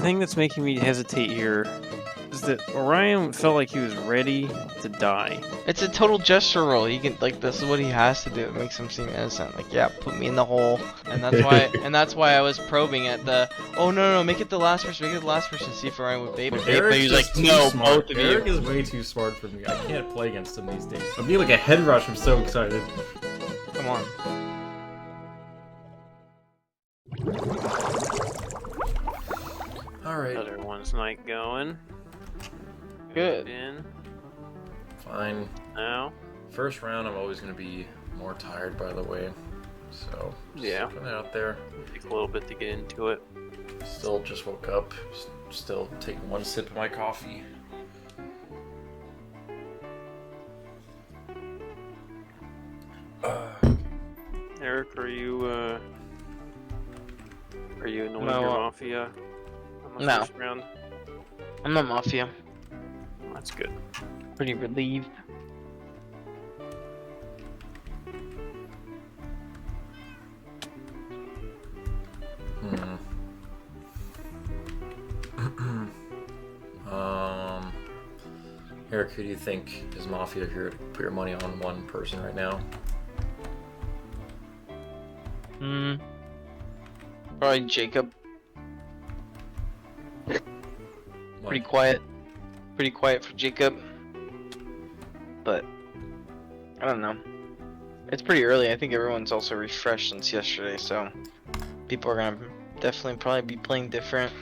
thing that's making me hesitate here is that Orion felt like he was ready to die. It's a total gesture role. He can like this is what he has to do. It makes him seem innocent. Like, yeah, put me in the hole. And that's why I was probing at the no, make it the last person, see if Orion would bait. But he was like, no, both of you. Eric is way too smart for me. I can't play against him these days. I'm being like a head rush, I'm so excited. Come on. Alright. Other one's night going. Good. In. Fine. Now. First round, I'm always going to be more tired, by the way. So, yeah. Put that out there. Take a little bit to get into it. Still just woke up. Still taking one sip of my coffee. Eric, are you annoying No, your Mafia on the no. first round? I'm not Mafia. That's good. Pretty relieved. Eric, who do you think is Mafia if you're to put your money on one person right now? Probably Jacob. What? Pretty quiet. Pretty quiet for Jacob. But I don't know. It's pretty early. I think everyone's also refreshed since yesterday, so people are gonna definitely probably be playing different.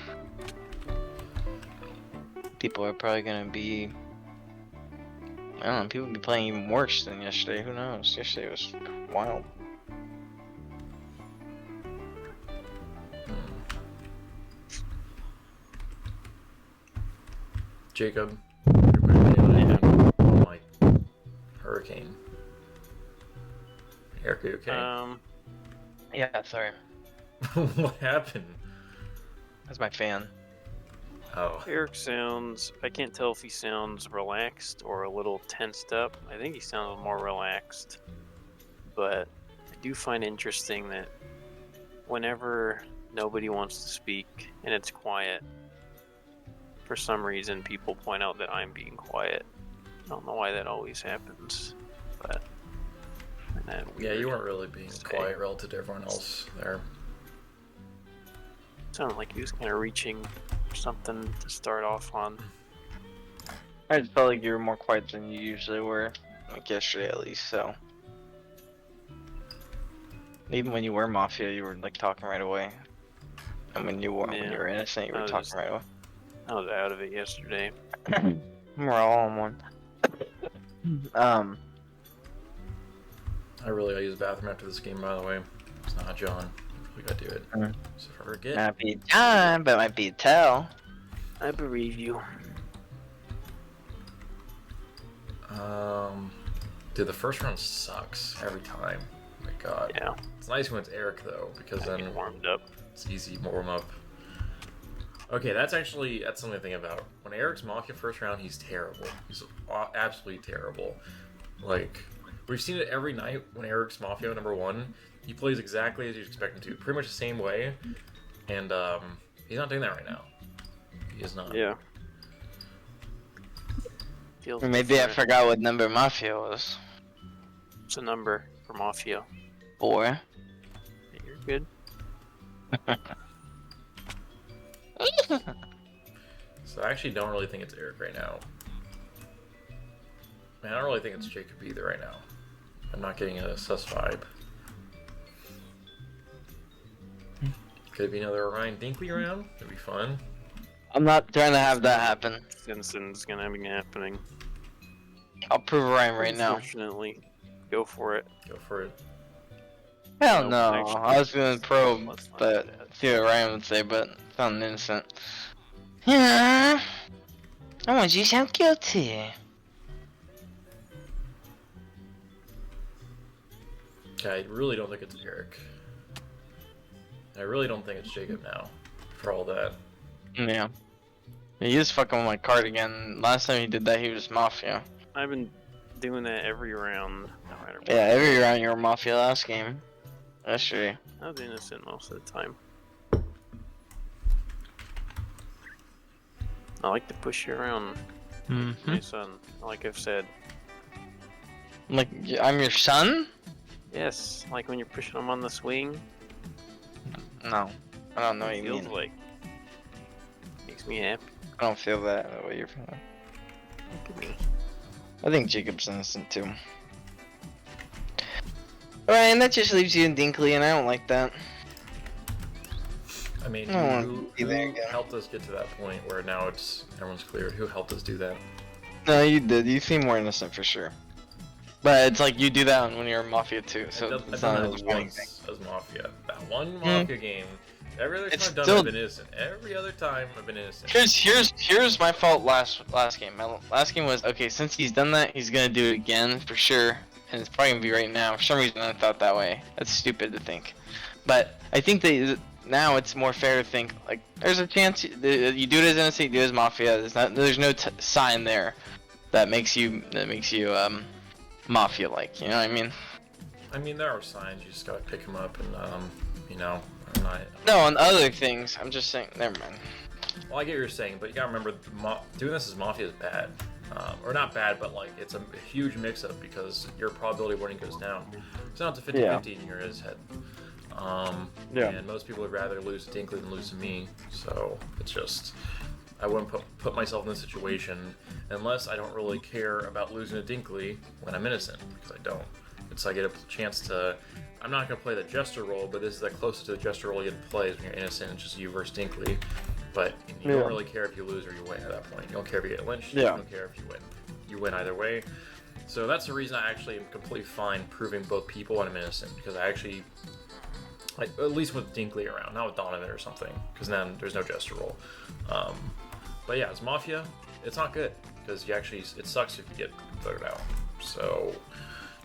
People are probably gonna be, I don't know, people will be playing even worse than yesterday. Who knows? Yesterday was wild. Jacob, on my hurricane. Eric, are you okay? Yeah, sorry. What happened? That's my fan. Oh. Eric sounds, I can't tell if he sounds relaxed or a little tensed up. I think he sounds more relaxed. But I do find interesting that whenever nobody wants to speak and it's quiet, for some reason people point out that I'm being quiet. I don't know why that always happens, but Yeah, you weren't really being quiet relative to everyone else there. Sounded like he was kind of reaching for something to start off on. I just felt like you were more quiet than you usually were, like yesterday at least, so. Even when you were Mafia, you were like talking right away. And when you were innocent, you were talking right away. I was out of it yesterday. We're all on one. I really gotta use the bathroom after this game, by the way. It's not John. We gotta do it. So if I forget. Might be John, but might be Tell. I believe you. Dude, the first round sucks every time. Oh my god. Yeah. It's nice when it's Eric though, because then warmed up. It's easy to warm up. Okay, that's something to think about. When Eric's Mafia first round, he's terrible. He's absolutely terrible. Like, we've seen it every night when Eric's Mafia #1. He plays exactly as you expect him to, pretty much the same way. And he's not doing that right now. He is not. Yeah. Feels Or maybe different. I forgot what number Mafia was. It's a number for Mafia. 4. Yeah, you're good. So I actually don't really think it's Eric right now. Man, I don't really think it's Jacob either right now. I'm not getting a sus vibe. Could be another Orion Dinkly round. It'd be fun. I'm not trying to have that happen. Simpson's gonna be happening. I'll prove Ryan right now. Unfortunately, go for it. Go for it. Hell Nope, no. actually, I was gonna probe, let's not but do that. see what Ryan would say, but sound innocent. Yeah. I want you to sound guilty. Okay, I really don't think it's Eric. I really don't think it's Jacob now, for all that. Yeah. He is fucking with my card again. Last time he did that, he was Mafia. I've been doing that every round, no matter what. Yeah, every round you were Mafia last game. Yesterday. I was innocent most of the time. I like to push you around, Mm-hmm. my son. Like I've said. Like, I'm your son? Yes, like when you're pushing them on the swing. No. I don't know what It you feels mean. like. Makes me happy. I don't feel that way you're feeling. Look at me. I think Jacob's innocent too. Alright, and that just leaves you and Dinkly, and I don't like that. I mean, I don't want who, to be there who again. helped us get to that point where now everyone's cleared? Who helped us do that? No, you did. You seem more innocent for sure. But it's like you do that when you're Mafia too, so I've it's done not a that defining thing. once as Mafia. That one Mafia game. Every other time It's I've done still- it, I've been innocent. Every other time I've been innocent. Here's my fault last game. My last game was okay. Since he's done that, he's gonna do it again for sure, and it's probably gonna be right now. For some reason, I thought that way. That's stupid to think, but I think that now it's more fair to think like there's a chance you do it as innocent, you do it as Mafia. There's no sign there that makes you Mafia like. You know what I mean? I mean, there are signs. You just gotta pick them up, and you know, I'm not. No, on other things. I'm just saying. Never mind. Well, I get what you're saying, but you gotta remember, doing this as Mafia is bad. Or not bad, but like it's a huge mix-up because your probability of winning goes down. It's not to 50-50 in your head. Yeah. And most people would rather lose to Dinkly than lose to me. So it's just, I wouldn't put myself in this situation unless I don't really care about losing to Dinkly when I'm innocent, because I don't. It's like I get a chance to. I'm not gonna play the jester role, but this is the closest to the jester role you get to play is when you're innocent. It's just you versus Dinkly. But you don't really care if you lose or you win at that point. You don't care if you get lynched. You don't care if you win. You win either way. So that's the reason I actually am completely fine proving both people I'm innocent, because I actually, like, at least with Dinkly around, not with Donovan or something, because then there's no jester role. But yeah, as Mafia, it's not good because you actually, it sucks if you get voted out. So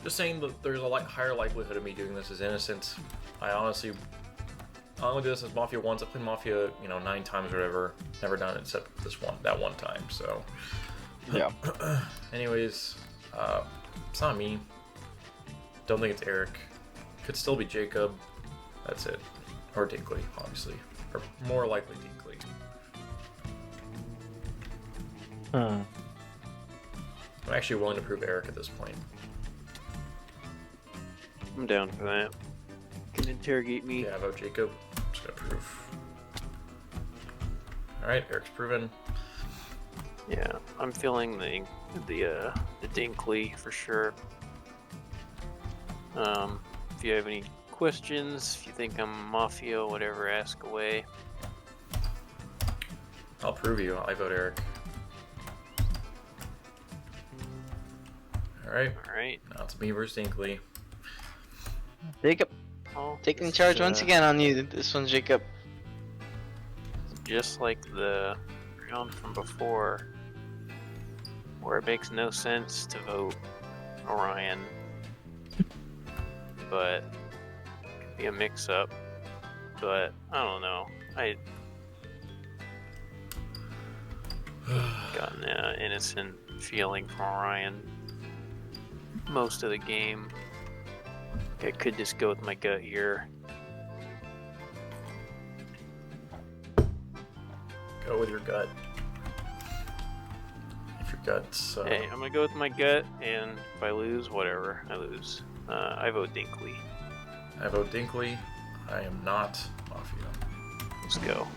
just saying that there's a higher likelihood of me doing this as innocent. I only did this as Mafia once. I played Mafia, 9 times or whatever. Never done it except that one time. So, Yeah. anyways, it's not me. Don't think it's Eric. Could still be Jacob. That's it. Or Dinkly, obviously. Or more likely Dinkly. I'm actually willing to prove Eric at this point. I'm down for that. You can interrogate me. Yeah, vote Jacob. I'm just gonna prove. Alright, Eric's proven. Yeah, I'm feeling the Dinkly for sure. If you have any questions, if you think I'm Mafia, whatever, ask away. I'll prove you. I vote Eric. Alright, Alright. now it's me versus Dinkly. Jacob, Oh, taking this charge is, once again on you. This one's Jacob. just like the round from before, where it makes no sense to vote Orion, but it could be a mix-up. But I don't know. I gotten an innocent feeling from Orion most of the game. I could just go with my gut here. Go with your gut. If your gut's. Hey, I'm gonna go with my gut, and if I lose, whatever, I lose. I vote Dinkly. I vote Dinkly. I am not Mafia. Let's go.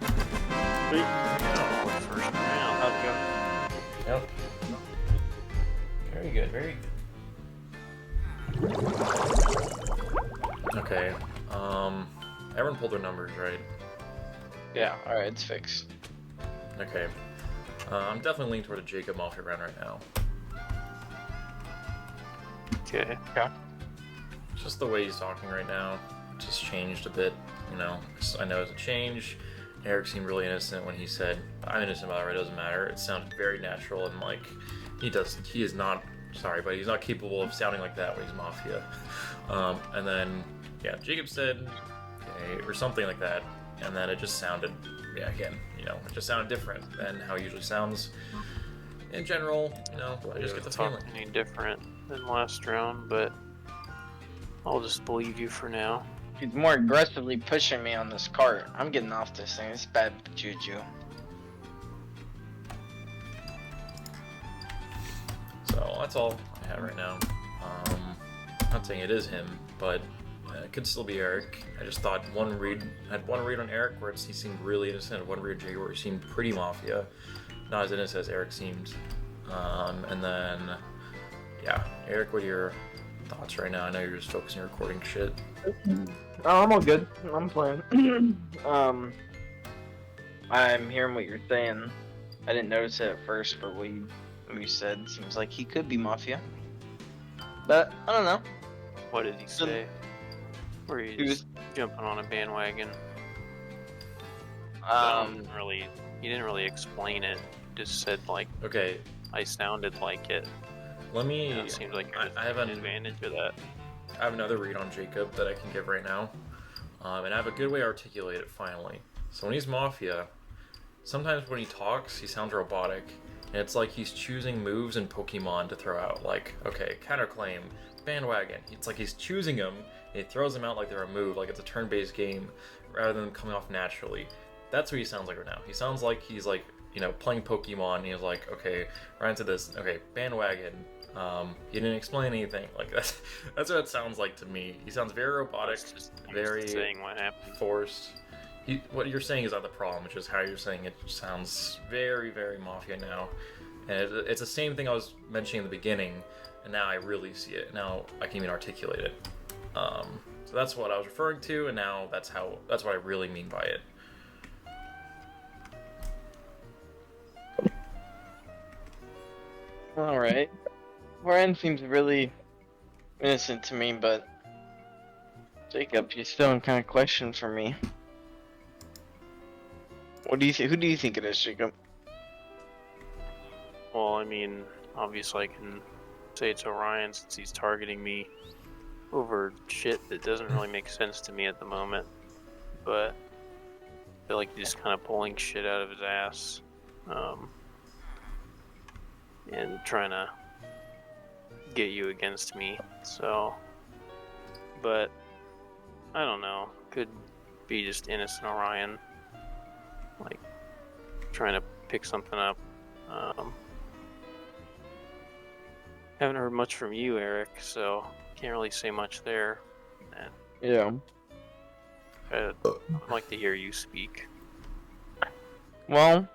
Yeah. First round. How's it going? Yep. Very good, very good. Okay. Everyone pulled their numbers, right? Yeah, alright, it's fixed. Okay. I'm definitely leaning toward a Jacob Mafia round right now. Okay. Just the way he's talking right now, just changed a bit, I know it's a change. Eric seemed really innocent when he said, I'm innocent by the way, it doesn't matter. It sounded very natural and like, he is not, sorry, but he's not capable of sounding like that when he's Mafia. And then, yeah, Jacob said, okay, or something like that, and then it just sounded, yeah, again, it just sounded different than how it usually sounds. In general, I just get the feeling. Any different than last round, but I'll just believe you for now. He's more aggressively pushing me on this cart. I'm getting off this thing. It's bad juju. that's all I have right now. Not saying it is him, but it could still be Eric. I just thought I had one read on Eric where he seemed really innocent, and one read on Jacob where he seemed pretty Mafia. Not as innocent as Eric seemed. And then, yeah, Eric, what are your thoughts right now? I know you're just focusing on recording shit. Oh, I'm all good. I'm playing. I'm hearing what you're saying. I didn't notice it at first, but what you said seems like he could be Mafia. But I don't know. What did he say? Or he just jumping on a bandwagon? He didn't really explain it. Just said like, Okay, I sounded like it. let me. It seems like I have an advantage of that. I have another read on Jacob that I can give right now, and I have a good way to articulate it finally. So when he's Mafia, sometimes when he talks, he sounds robotic, and it's like he's choosing moves in Pokemon to throw out. Like, okay, counterclaim, bandwagon. It's like he's choosing them, and he throws them out like they're a move, like it's a turn-based game, rather than coming off naturally. That's what he sounds like right now. He sounds like he's like, you know, playing Pokemon, and he's like, okay, right into this, okay, bandwagon. He didn't explain anything. Like that's what it sounds like to me. He sounds very robotic, very saying what happened. forced. What you're saying is not the problem, which is how you're saying it sounds very, very Mafia now. And it's the same thing I was mentioning in the beginning, and now I really see it. Now I can even articulate it. So that's what I was referring to, and now that's what I really mean by it. All right. Ryan seems really innocent to me, but Jacob, you're still in kind of question for me. What do you think? Who do you think it is, Jacob? Well, I mean, obviously I can say it's Orion since he's targeting me over shit that doesn't really make sense to me at the moment. But I feel like he's just kind of pulling shit out of his ass. And trying to get you against me. So, but I don't know. Could be just innocent Orion, like trying to pick something up. Haven't heard much from you, Eric, so can't really say much there. And Yeah. I'd like to hear you speak. Well,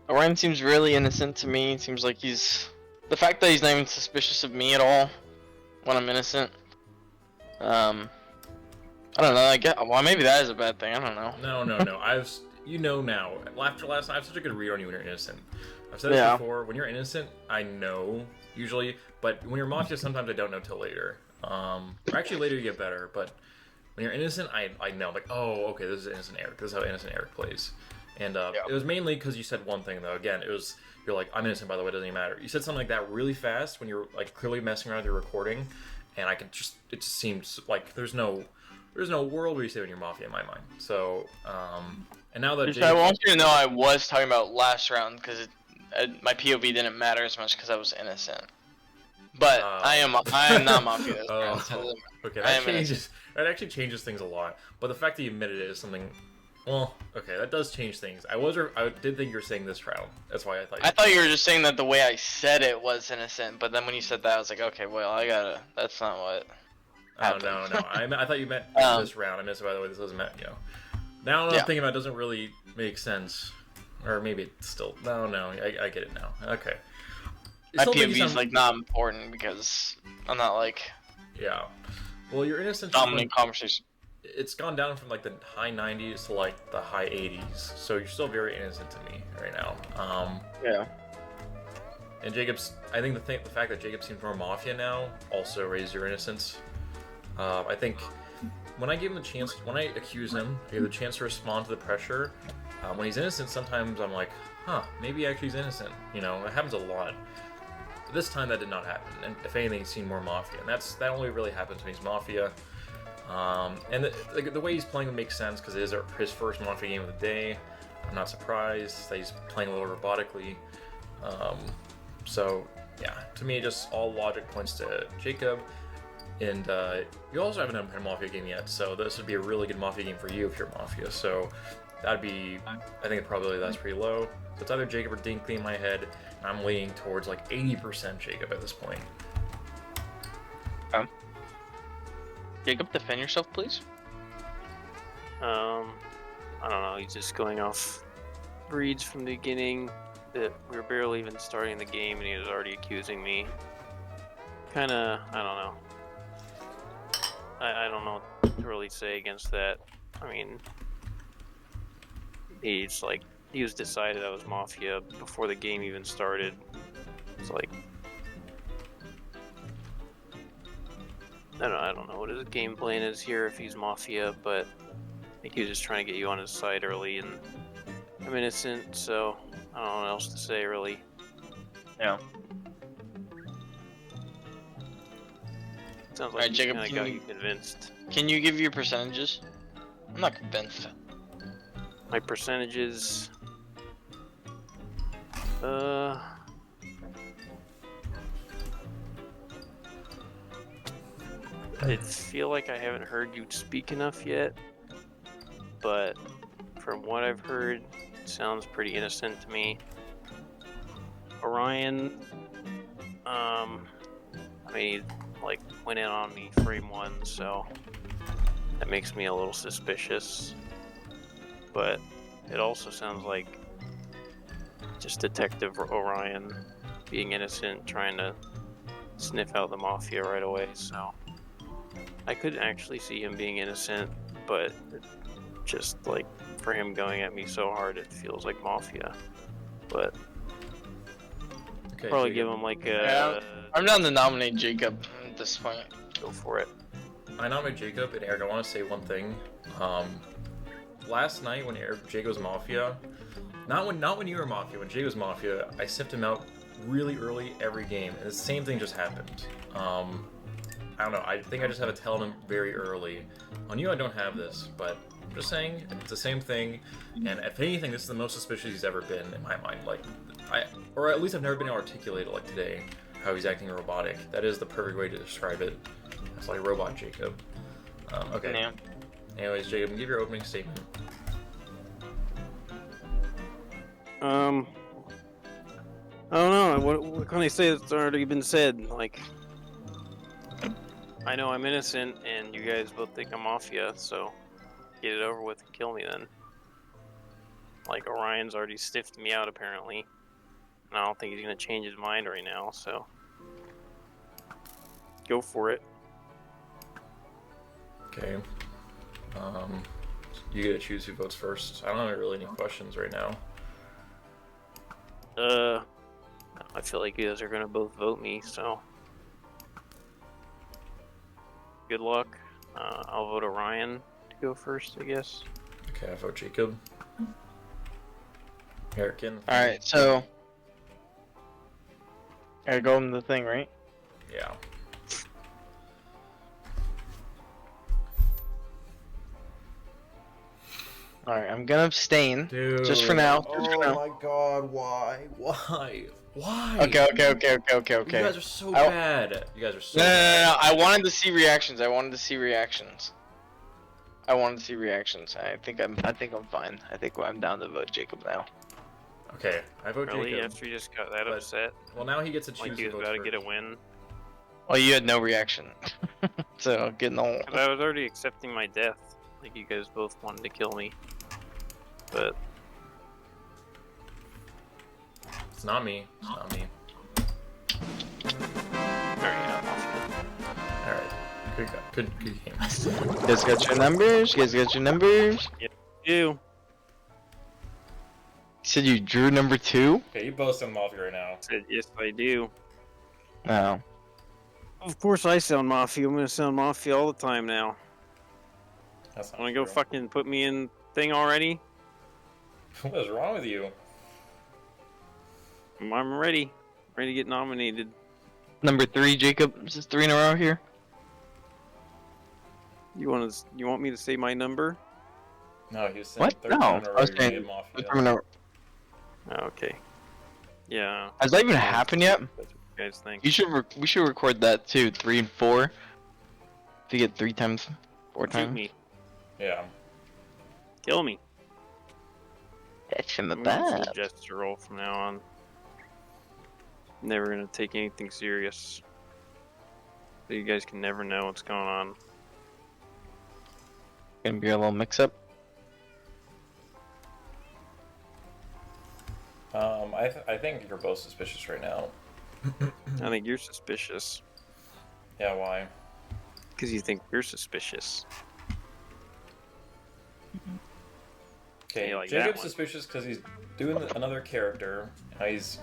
Orion seems really innocent to me. It seems like he's... The fact that he's not even suspicious of me at all when I'm innocent. I don't know, I guess, well, maybe that is a bad thing, I don't know. No. You know now. After last night, I have such a good read on you when you're innocent. I've said it before. When you're innocent, I know usually, but when you're Mafia, sometimes I don't know till later. Or actually later you get better, but when you're innocent, I know, like, oh, okay, this is innocent Eric. This is how innocent Eric plays. And it was mainly because you said one thing, though. Again, you're like, I'm innocent, by the way, it doesn't even matter. You said something like that really fast when you're like clearly messing around with your recording, and it just seems like there's no world where you say when you're Mafia in my mind. So, and now that I want you to know I was talking about last round because my POV didn't matter as much because I was innocent. But I am not Mafia this round. So okay, that actually changes things a lot. But the fact that you admitted it is something. Well, okay, that does change things. I did think you were saying this round. That's why I thought you were just saying that the way I said it was innocent, but then when you said that, I was like, okay, well, that's not what happened. No. I thought you meant this round. I missed it, by the way. This doesn't matter, Now what I'm thinking about doesn't really make sense. Or maybe it's still... No, I get it now. Okay. My POV is, like, not important because I'm not, like... Yeah. Well, your innocence... Dominant conversation. It's gone down from like the high 90s to like the high 80s, so you're still very innocent to me right now. Yeah. And Jacob's, I think the fact that Jacob seems more Mafia now also raised your innocence. I think when I give him the chance, when I accuse him, I give the chance to respond to the pressure. When he's innocent, sometimes I'm like, maybe actually he's innocent. You know, it happens a lot. But this time that did not happen, and if anything, he's seen more Mafia, and that only really happens when he's Mafia. And the way he's playing makes sense because it is his first Mafia game of the day. I'm not surprised that he's playing a little robotically. So yeah, to me, just all logic points to Jacob. And you also haven't had a Mafia game yet, so this would be a really good Mafia game for you if you're Mafia. So that'd be, I think the probability that's pretty low. So it's either Jacob or Dinkly in my head, and I'm leaning towards like 80% Jacob at this point. Jacob, defend yourself, please. I don't know. He's just going off reads from the beginning that we were barely even starting the game, and he was already accusing me. Kinda, I don't know. I don't know what to really say against that. I mean, he's like, he was decided I was Mafia before the game even started. It's like, I don't know what his game plan is here if he's Mafia, but I think he was just trying to get you on his side early, and I'm innocent, so I don't know what else to say really. Yeah. Sounds like Alright, he Jacob, kind of can got you- you convinced. Can you give your percentages? I'm not convinced. My percentages. I feel like I haven't heard you speak enough yet, but from what I've heard, it sounds pretty innocent to me. Orion, I mean, he like went in on me frame one, so that makes me a little suspicious. But it also sounds like just Detective Orion being innocent, trying to sniff out the Mafia right away, so I could actually see him being innocent, but just like for him going at me so hard, it feels like Mafia. But Okay, probably Jacob. give him like a Yeah. I'm down to nominate Jacob at this point. go for it. I nominate Jacob, and Eric, I want to say one thing. Last night when Jacob was Mafia, not when you were Mafia, when Jacob was Mafia, I sipped him out really early every game, and the same thing just happened. I don't know, I think I just have a tell him very early. On you, I don't have this, but I'm just saying, it's the same thing, and if anything, this is the most suspicious he's ever been in my mind. Like, or at least I've never been able to articulate it like today, how he's acting robotic. That is the perfect way to describe it. It's like robot Jacob. Okay. Yeah. Anyways, Jacob, give your opening statement. I don't know. What can I say that's already been said? Like, I know I'm innocent, and you guys both think I'm Mafia, so get it over with and kill me then. Like, Orion's already stiffed me out, apparently. And I don't think he's gonna change his mind right now, so go for it. Okay. You get to choose who votes first. I don't have really any questions right now. I feel like you guys are gonna both vote me, so good luck. I'll vote Orion to go first, I guess. Okay, I vote Jacob. Eric in. Alright, so I go in the thing, right? Yeah. Alright, I'm gonna abstain. Dude. Just for now. Oh Just for now. my god, why? Why? Why? Okay. You guys are so bad. You guys are so bad. No. I wanted to see reactions. I think I'm fine. I think I'm down to vote Jacob now. Okay, I vote Really? Jacob. After you just got that But- upset? Well, now he gets to choose Like he who was votes about to first. get a win? Well, you had no reaction. So getting all. Because I was already accepting my death. Like you guys both wanted to kill me. But It's not me. It's not me. alright, Mafia. Alright. Good game. You guys got your numbers? You Said you drew number 2? Okay, you both sound Mafia right now. said yes, I do. No. Of course, I sound Mafia. I'm gonna sound Mafia all the time now. That's not Wanna go true. fucking put me in thing already? What is wrong with you? I'm ready. Ready to get nominated. Number 3, Jacob. This is 3 in a row here. You want me to say my number? No, he was saying What? third No, time in a row I was you're gonna saying- get Mafia. I'm gonna- Oh, okay. Yeah. Has that even happened yet? That's what you guys think. We should record that too. 3 and 4. If you get 3 times, 4 Shoot times. me. Yeah. Kill me. That's in the I'm going full bad. gesture roll from now on. Never gonna take anything serious. So you guys can never know what's going on. Gonna be a little mix-up. I think you're both suspicious right now. I think you're suspicious. Yeah, why? Because you think you're suspicious. Okay, Yeah, like that Jacob's one. suspicious because he's doing another character. He's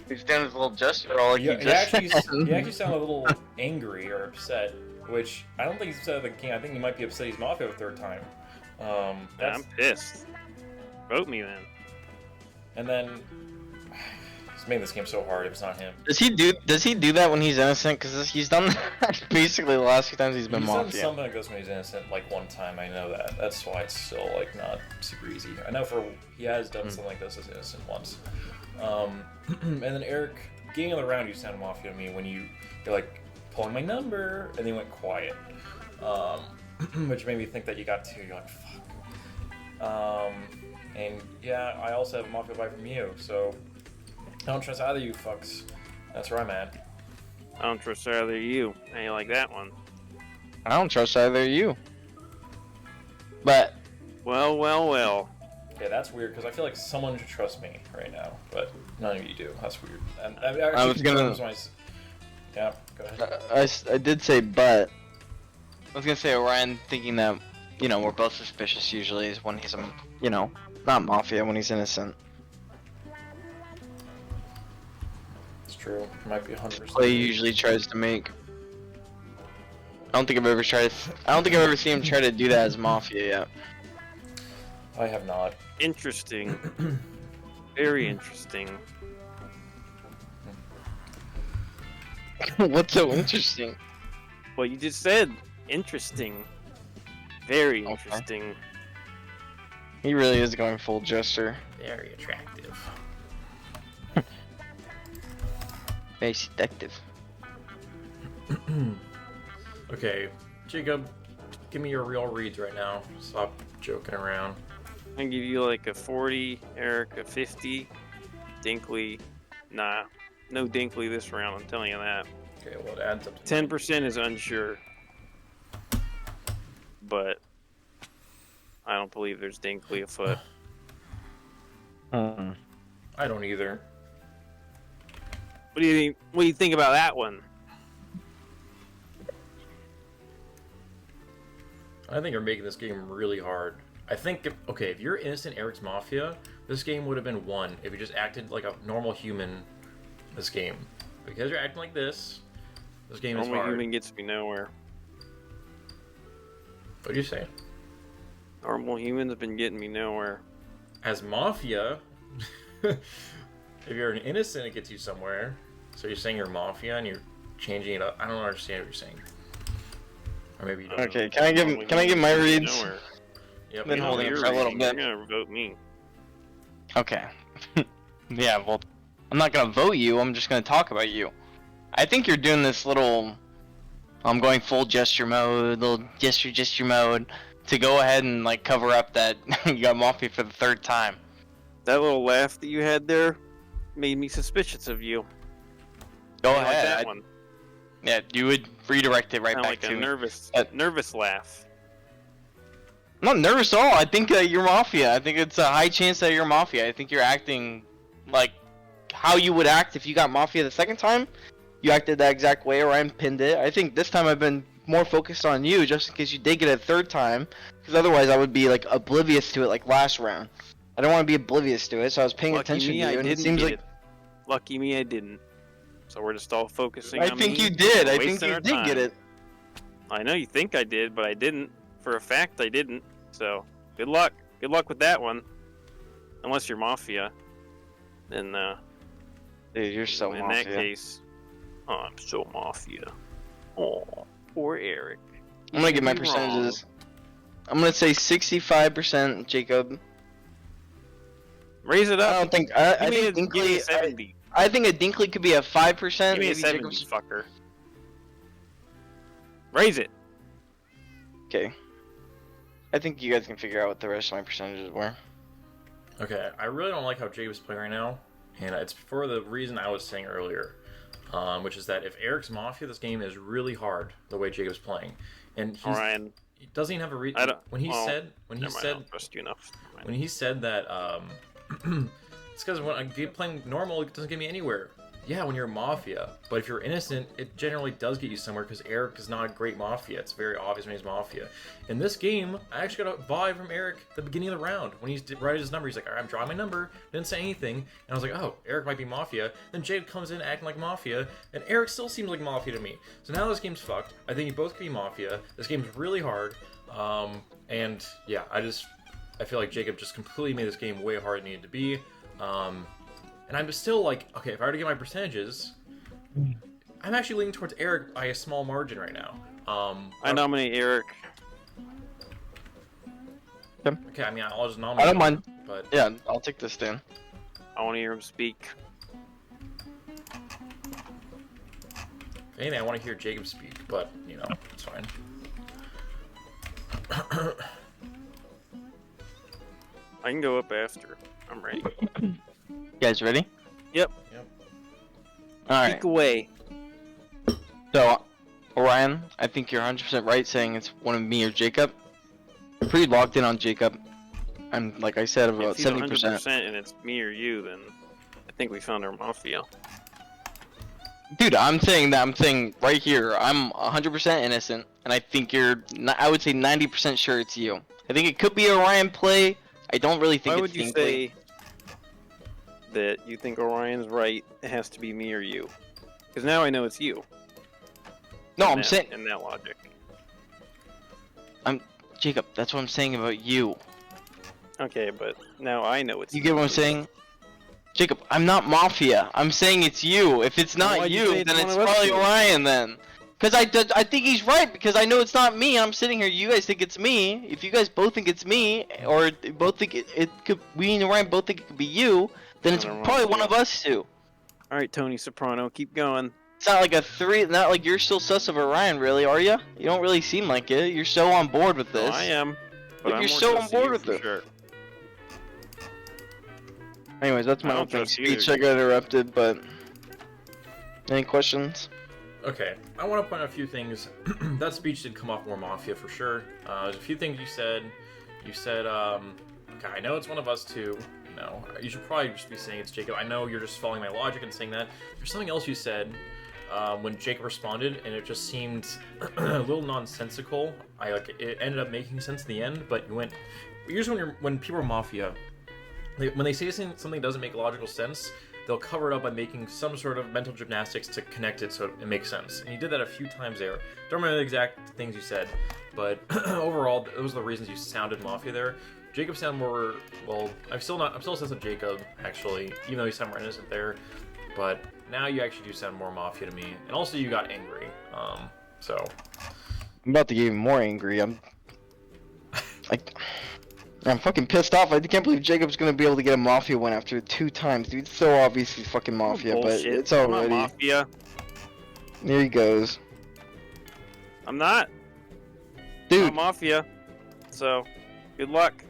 doing his little gesture all like he actually sounded a little angry or upset, which I don't think he's upset at the game. I think he might be upset he's Mafia a third time. I'm pissed. Vote me then. And then he's making this game so hard if it's not him. Does he do that when he's innocent? Because he's done that basically the last few times he's been He's done Mafia. something like this when he's innocent, like one time. I know that. That's why it's still like not super easy. I know he has done something like this as innocent once. And then Eric, beginning of the round, you sound Mafia to me when you're like pulling my number, and then you went quiet, which made me think that you got two. You're like, fuck. And yeah, I also have a Mafia vibe from you, so I don't trust either of you fucks. That's where I'm at. I don't trust either of you. How you like that one? I don't trust either of you. But Well. Yeah, that's weird because I feel like someone should trust me right now, but none of you do. That's weird. And I was gonna. Yeah, go ahead. I did say but. I was gonna say Orion thinking that, we're both suspicious usually is when he's not Mafia, when he's innocent. It's true. It might be 100%. Play usually tries to make. I don't think I've ever seen him try to do that as Mafia yet. I have not. Interesting. Very interesting. What's so interesting? Well, you just said interesting. Very Okay. interesting. He really is going full jester. Very attractive. Very seductive. Okay, Jacob, give me your real reads right now. Stop joking around. I give you like a 40, Eric a 50, Dinkly, nah, no Dinkly this round. I'm telling you that. Okay, well it adds up to 10% is unsure, but I don't believe there's Dinkly afoot. I don't either. What do you think? What do you think about that one? I think you're making this game really hard. I think if you're innocent Eric's Mafia, this game would have been won if you just acted like a normal human. This game, because you're acting like this game is Normal hard. human gets me nowhere. What'd you say? Normal humans have been getting me nowhere. As Mafia, if you're an innocent, it gets you somewhere. So you're saying you're Mafia and you're changing it up. I don't understand what you're saying. Or maybe you don't. Okay, can I give my reads? Yep. Been you know, holding you're for a little reading. bit. You're gonna vote me. Okay. Yeah, well, I'm not gonna vote you, I'm just gonna talk about you. I think you're doing this little... I'm going full gesture mode, little gesture mode, to go ahead and, like, cover up that you got Mafia for the third time. That little laugh that you had there made me suspicious of you. Go I like ahead. that one. Yeah, you would redirect it right Kinda back like to a me. nervous laugh. I'm not nervous at all. I think you're Mafia. I think it's a high chance that you're Mafia. I think you're acting like how you would act if you got Mafia the second time. You acted that exact way, or I pinned it. I think this time I've been more focused on you, just in case you did get it a third time. Because otherwise I would be like oblivious to it like last round. I don't want to be oblivious to it, so I was paying attention to you. And it seems like Lucky me, I didn't. So we're just all focusing I on think me. you did. We're I think wasting you our did get time. it. I know you think I did, but I didn't. For a fact, I didn't. So good luck. Good luck with that one. Unless you're Mafia, then Dude, you're so in Mafia. that case, I'm so Mafia. Oh, poor Eric. I'm gonna give my You're wrong. percentages. I'm gonna say 65% Jacob. Raise it up. I don't think Give me a Dinkly. 70. I think a Dinkly could be a 5%. Give me a maybe 70, Jacob's. fucker. Raise it. Okay. I think you guys can figure out what the rest of my percentages were. Okay, I really don't like how Jacob's playing right now, and it's for the reason I was saying earlier, which is that if Eric's Mafia, this game is really hard the way Jacob's playing, and Orion, he doesn't even have a I don't. when he Well, said never mind, I don't trust you enough. Never mind. when he said that it's because when I'm playing normal, it doesn't get me anywhere. Yeah, when you're Mafia, but if you're innocent, it generally does get you somewhere because Eric is not a great Mafia. It's very obvious when he's Mafia. In this game, I actually got a vibe from Eric at the beginning of the round. When he's writing his number, he's like, all right, I'm drawing my number, didn't say anything, and I was like, oh, Eric might be Mafia. Then Jade comes in acting like Mafia, and Eric still seems like Mafia to me. So now this game's fucked. I think you both could be Mafia. This game's really hard, and yeah, I feel like Jacob just completely made this game way harder than it needed to be. And I'm still like, okay, if I were to get my percentages, I'm actually leaning towards Eric by a small margin right now. I nominate Eric. Okay, I mean, I'll just nominate I don't him, mind. but Yeah, I'll take this stand. I want to hear him speak. if anything, I want to hear Jacob speak, but, you know, it's fine. I can go up after. I'm ready. You guys ready? Yep. Alright. Speak away. So, Orion, I think you're 100% right saying it's one of me or Jacob. Pretty locked in on Jacob. I'm, like I said, about If he's 70%. 100% and it's me or you, then I think we found our Mafia. Dude, I'm saying right here, I'm 100% innocent, and I think I would say 90% sure it's you. I think it could be Orion play. I don't really think Why it's would you Dinkly. say that you think Orion's right? It has to be me or you. Because now I know it's you. No, in I'm that- saying, in that logic. Jacob, that's what I'm saying about you. Okay, but now I know it's You get what I'm saying? Jacob, I'm not Mafia. I'm saying it's you. If it's not why'd you you, say it's then one it's of us probably two? Orion then. Because I think he's right, because I know it's not me. I'm sitting here, you guys think it's me. If you guys both think it's me, or both think it could, we and Orion both think it could be you, then it's Another probably Mafia. one of us two. Alright, Tony Soprano, keep going. It's not like a three, not like you're still sus of Orion, really, are you? You don't really seem like it. You're so on board with No, this. I am. But Look, I'm you're more so trust on you board with for it. Sure. Anyways, that's my I don't opening trust you speech. either. I got interrupted, but any questions? okay, I want to point out a few things. That speech did come off more Mafia for sure. There's a few things you said. You said, okay, I know it's one of us two. No, you should probably just be saying it's Jacob. I know you're just following my logic and saying that. There's something else you said when Jacob responded, and it just seemed a little nonsensical. It ended up making sense in the end, but you went. Usually, when people are Mafia, when they say something doesn't make logical sense, they'll cover it up by making some sort of mental gymnastics to connect it so it makes sense. And you did that a few times there. Don't remember the exact things you said, but overall, those are the reasons you sounded Mafia there. Jacob sounded more, well, I'm still a sense of Jacob, actually, even though you sound more innocent there. But now you actually do sound more Mafia to me. And also you got angry, so. I'm about to get even more angry. I'm fucking pissed off. I can't believe Jacob's gonna be able to get a Mafia win after 2 times, dude. It's so obvious he's fucking Mafia, but Bullshit. it's I'm not already. Mafia. There he goes. I'm not. I'm Dude, not Mafia. So, good luck.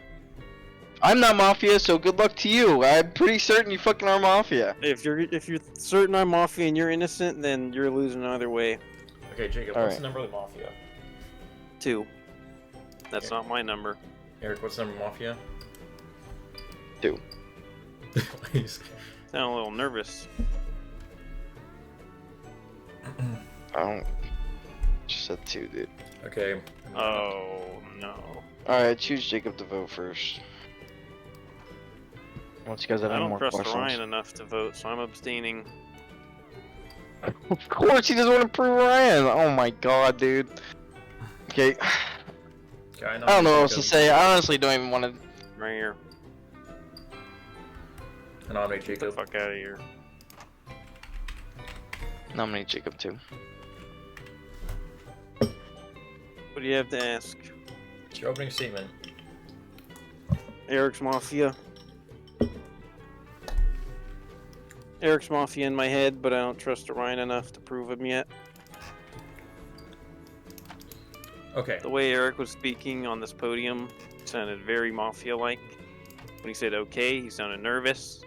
I'm not Mafia, so good luck to you. I'm pretty certain you fucking are Mafia. If you're certain I'm Mafia and you're innocent, then you're losing either way. Okay, Jacob, All what's right. the number of the Mafia? 2. That's Okay. not my number. Eric, what's the number of Mafia? 2. Please. Sound a little nervous. I don't. Just said 2, dude. Okay. Oh no. Alright, choose Jacob to vote first. Once you guys have I any don't more trust questions. Orion enough to vote, so I'm abstaining. Of course, he doesn't want to prove Ryan. Oh my god, dude. Okay, Okay, I I don't know what else to Jacob. say. I honestly don't even want to. Right here. I nominate Get the Jacob. fuck out of here. Nominate Jacob too. What do you have to ask? It's your opening statement. Eric's Mafia. Eric's Mafia in my head, but I don't trust Orion enough to prove him yet. Okay. The way Eric was speaking on this podium sounded very Mafia-like. When he said okay, he sounded nervous.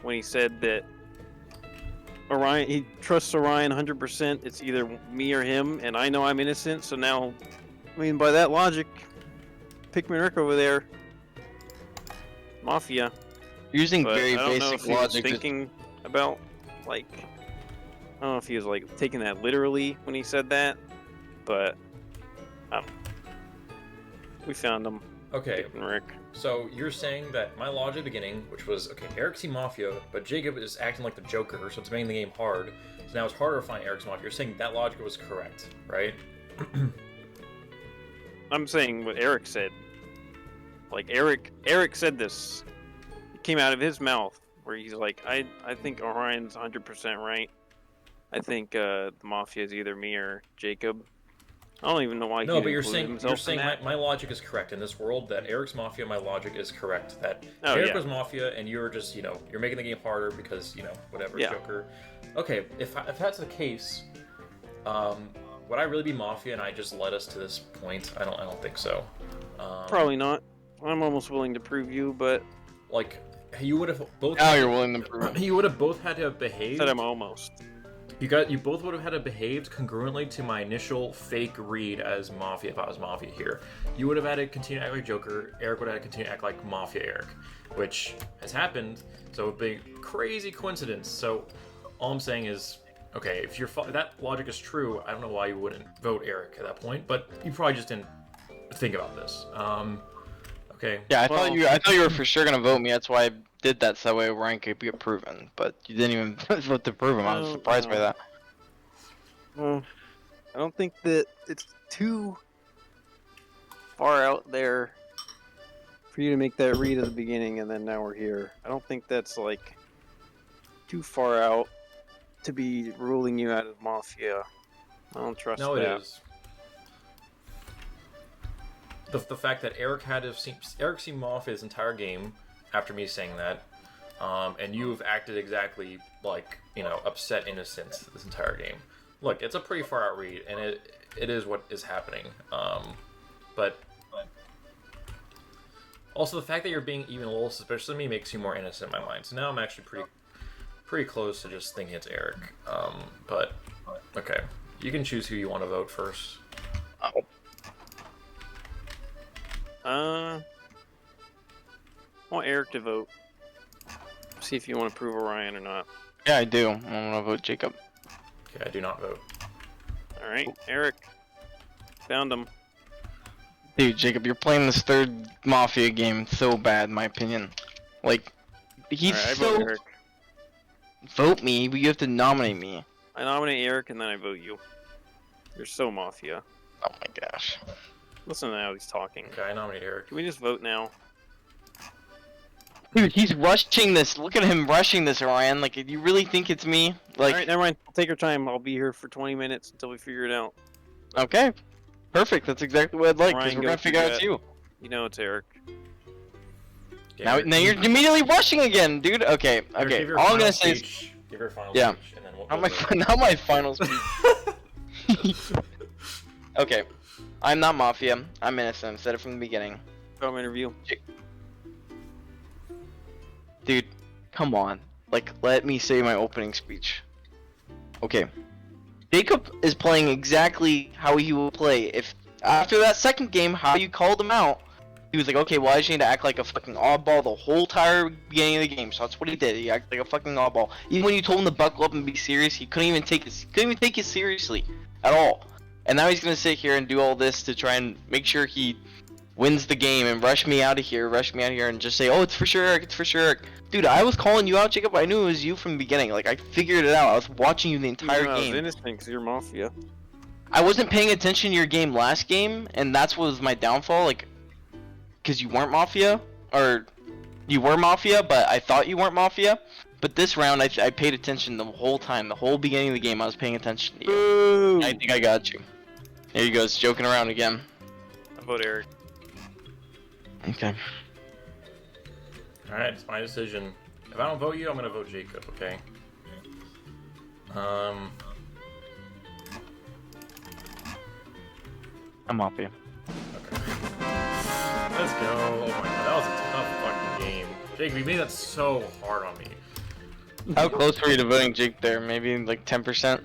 When he said that Orion, he trusts Orion 100%, it's either me or him, and I know I'm innocent, so now, I mean, by that logic, Pikmin Rick over there, Mafia. You're using But very I don't know basic if he was logic. thinking about, like, I don't know if he was, like, taking that literally when he said that, but, I don't know. We found him, Okay, Pikmin Rick. so you're saying that my logic at the beginning, which was, okay, Eric's Team Mafia, but Jacob is acting like the Joker, so it's making the game hard. So now it's harder to find Eric's Mafia. You're saying that logic was correct, right? I'm saying what Eric said. Like, Eric said this. It came out of his mouth, where he's like, I think Orion's 100% right. I think the Mafia is either me or Jacob. I don't even know why No, he but you're included saying himself in that. my logic is correct in this world. That Eric's Mafia, my logic is correct. That Oh, Eric yeah. was Mafia, and you're just you're making the game harder because whatever Yeah. Joker. Okay, if that's the case, would I really be Mafia and I just led us to this point? I don't think so. Probably not. I'm almost willing to prove you, but Like you would have both. Now you're willing to prove it. You would have both had to have behaved. said I'm almost. You both would have had to behaved congruently to my initial fake read as Mafia if I was Mafia here. You would have had to continue to act like Joker, Eric would have had to continue to act like Mafia Eric, which has happened, so it'd be a crazy coincidence. So all I'm saying is, okay, if that logic is true, I don't know why you wouldn't vote Eric at that point, but you probably just didn't think about this. Okay. Yeah, I Well- thought you were for sure gonna vote me. That's why I did that, so that way Ryan could get proven. But you didn't even vote to prove him. I was No, surprised by no. that. Well, I don't think that it's too far out there for you to make that read at the beginning, and then now we're here. I don't think that's like too far out to be ruling you out of Mafia. I don't trust No, that. it is. The fact that Eric had to see Mafia his entire game after me saying that, and you've acted exactly like upset innocent this entire game. Look, it's a pretty far out read, and it is what is happening. But also the fact that you're being even a little suspicious of me makes you more innocent in my mind. So now I'm actually pretty close to just thinking it's Eric. But okay, you can choose who you want to vote first. Oh. I want Eric to vote. See if you want to prove Orion or not. Yeah, I do. I'm gonna vote Jacob. Okay, I do not vote. All right, Eric. Found him. Dude, Jacob, you're playing this third Mafia game so bad, in my opinion. Like, he's All right, I so... vote Eric. Vote me, but you have to nominate me. I nominate Eric, and then I vote you. You're so Mafia. Oh my gosh. Listen to how he's talking. Okay, I nominate Eric. Can we just vote now? Dude, he's rushing this. Look at him rushing this, Ryan. Like, you really think it's me? Like, Alright, never mind. Take your time. I'll be here for 20 minutes until we figure it out. okay. Perfect. That's exactly what I'd like, because Ryan, we're go gonna figure out through it's that. you. You know it's Eric. Okay, Now, Eric, now you're immediately rushing again, dude. Okay, Eric, okay. give your All I'm final gonna say is... speech. Give your final Yeah. speech, and then we'll Not my, vote. not my final speech. Okay. I'm not Mafia. I'm innocent. I said it from the beginning. Film interview. Dude, come on. Like, let me say my opening speech. Okay. Jacob is playing exactly how he would play if, after that second game, how you called him out, he was like, okay, well, I just need to act like a fucking oddball the whole entire beginning of the game. So that's what he did. He acted like a fucking oddball. Even when you told him to buckle up and be serious, he couldn't even take it seriously at all. And now he's gonna sit here and do all this to try and make sure he wins the game and rush me out of here, and just say, oh, it's for sure Eric, it's for sure Eric. Dude, I was calling you out, Jacob. I knew it was you from the beginning. Like, I figured it out. I was watching you the entire I was game. innocent because you're Mafia. I wasn't paying attention to your game last game, and that's what was my downfall. Like, because you weren't Mafia, or you were Mafia, but I thought you weren't Mafia. But this round, I paid attention the whole time. The whole beginning of the game, I was paying attention to you. Boo! I think I got you. There he goes, joking around again. I vote Eric. Okay. Alright, it's my decision. If I don't vote you, I'm gonna vote Jacob, okay? I'm Mafia. Okay. Let's go. Oh my god, that was a tough fucking game. Jake, you made that so hard on me. How close were you to voting Jake there? Maybe like 10%?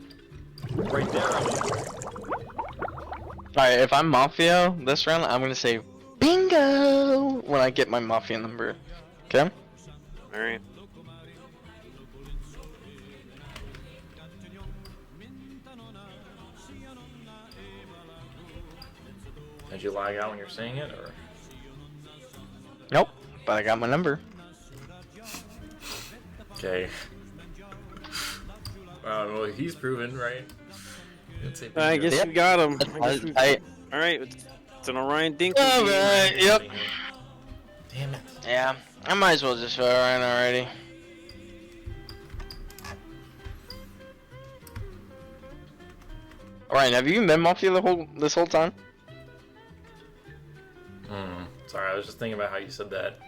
Right there. Alright, if I'm Mafia this round, I'm gonna say bingo when I get my Mafia number. Okay? Alright. Did you lag out when you're saying it, or? Nope, but I got my number. Okay. Well, he's proven, right? I guess Yep. we got him. I Alright, it's an Orion Dinkly. Alright, yep. Damn it. Yeah, I might as well just vote Ryan already. Ryan, have you been Mafia this whole time? Sorry, I was just thinking about how you said that.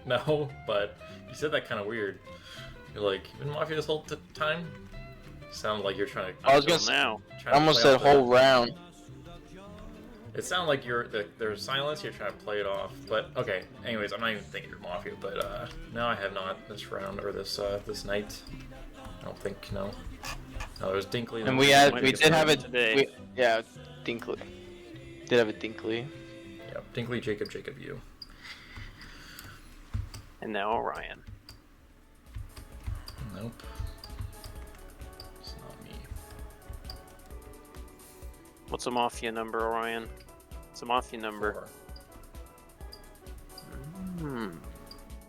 No, but you said that kind of weird. You're like, you've been Mafia this whole time? Sounded like you're trying to. I was gonna now. I almost said whole round. It sounded like there's silence. You're trying to play it off, but okay. Anyways, I'm not even thinking you're Mafia, but no, I have not this round or this night. I don't think no. No, there's Dinkly. And we did have it today. Yeah, Dinkly. Did have a Dinkly. Yeah, Dinkly, Jacob, you. And now Orion. Nope. It's not me. What's a Mafia number, Orion? It's a Mafia number.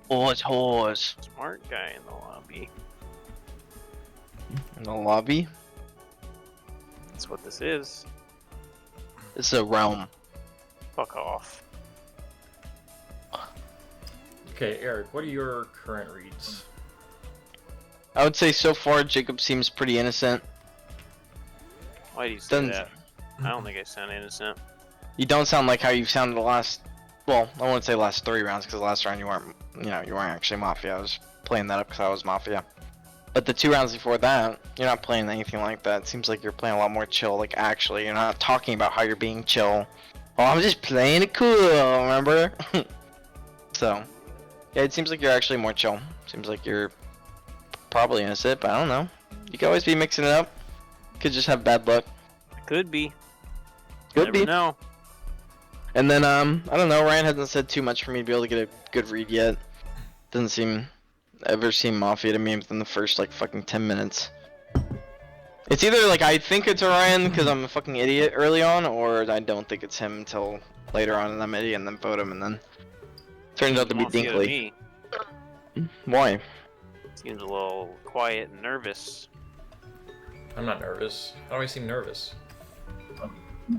4. Horse. Smart guy in the lobby. In the lobby? That's what this is. This is a realm. Fuck off. Okay, Eric, what are your current reads? I would say so far Jacob seems pretty innocent. Why do you say Doesn't- that? I don't think I sound innocent. You don't sound like how you've sounded the last, well, I wouldn't say last 3 rounds because the last round you weren't actually Mafia. I was playing that up because I was Mafia. But the 2 rounds before that, you're not playing anything like that. It seems like you're playing a lot more chill, like actually. You're not talking about how you're being chill. Oh, I'm just playing it cool, remember? So, yeah, it seems like you're actually more chill. Seems like you're probably innocent, but I don't know. You could always be mixing it up. Could just have bad luck. Could be. Could Never be. know. And then, I don't know, Ryan hasn't said too much for me to be able to get a good read yet. Doesn't ever seem Mafia to me within the first, like, fucking 10 minutes. It's either, like, I think it's Orion because I'm a fucking idiot early on, or I don't think it's him until later on and I'm an idiot and then vote him and then turns out to be Mafia to Dinkly. me. Why? Seems a little quiet and nervous. I'm not nervous. How do I seem nervous?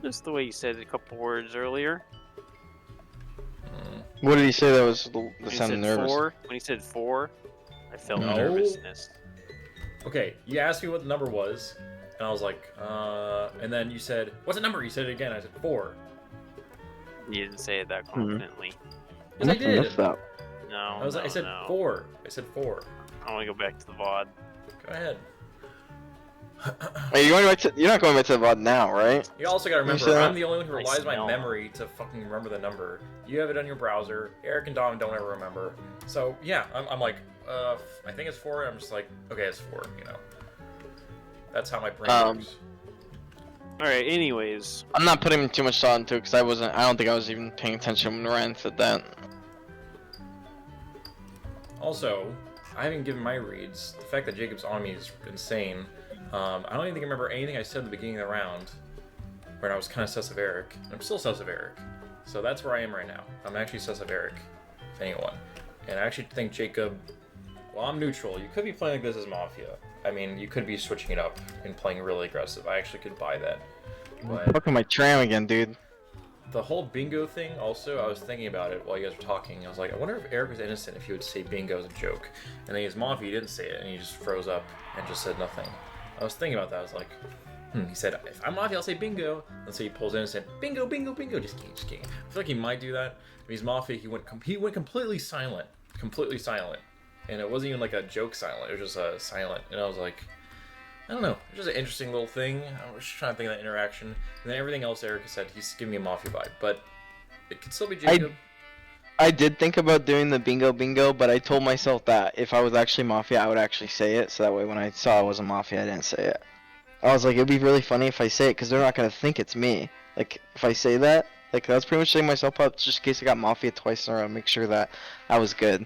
Just the way you said a couple words earlier. What did he say that was the When he sound said nervous? 4, when he said 4, I felt No. nervousness. Okay, you asked me what the number was, and I was like, and then you said, what's the number? You said it again. I said 4. You didn't say it that confidently. Yes, I did. That. No, I said no. 4. I said 4. I want to go back to the VOD. Go ahead. Wait, you're not going back to the VOD now, right? You also gotta remember, said- I'm the only one who I relies on my smell. memory to fucking remember the number. You have it on your browser. Eric and Dom don't ever remember. So yeah, I'm like, I think it's 4. I'm just like, okay, it's 4. You know. That's how my brain works. Alright, anyways. I'm not putting too much thought into it because I don't think I was even paying attention when Ryan said that. Also, I haven't given my reads. The fact that Jacob's on me is insane. I don't even think I remember anything I said at the beginning of the round, when I was kind of sus of Eric. I'm still sus of Eric. So that's where I am right now. I'm actually sus of Eric, if anyone. And I actually think Jacob, well, I'm neutral. You could be playing like this as Mafia. I mean, you could be switching it up and playing really aggressive. I actually could buy that. But Fucking my tram again, dude. the whole bingo thing, also, I was thinking about it while you guys were talking. I was like, I wonder if Eric was innocent if he would say bingo as a joke. And then he's Mafia, he didn't say it, and he just froze up and just said nothing. I was thinking about that. I was like, he said, if I'm Mafia, I'll say bingo. Let's say he pulls innocent. Bingo, bingo, bingo. Just kidding, just kidding. I feel like he might do that. If he's Mafia, he went completely silent. Completely silent. And it wasn't even like a joke silent. It was just silent. And I was like, I don't know. It was just an interesting little thing. I was just trying to think of that interaction. And then everything else Eric said, he's giving me a Mafia vibe. But it could still be Jacob. I did think about doing the bingo, but I told myself that if I was actually Mafia, I would actually say it. So that way, when I saw I wasn't Mafia, I didn't say it. I was like, it'd be really funny if I say it, because they're not gonna think it's me. Like, if I say that, like, that's pretty much setting myself up just in case I got Mafia twice in a row, make sure that I was good.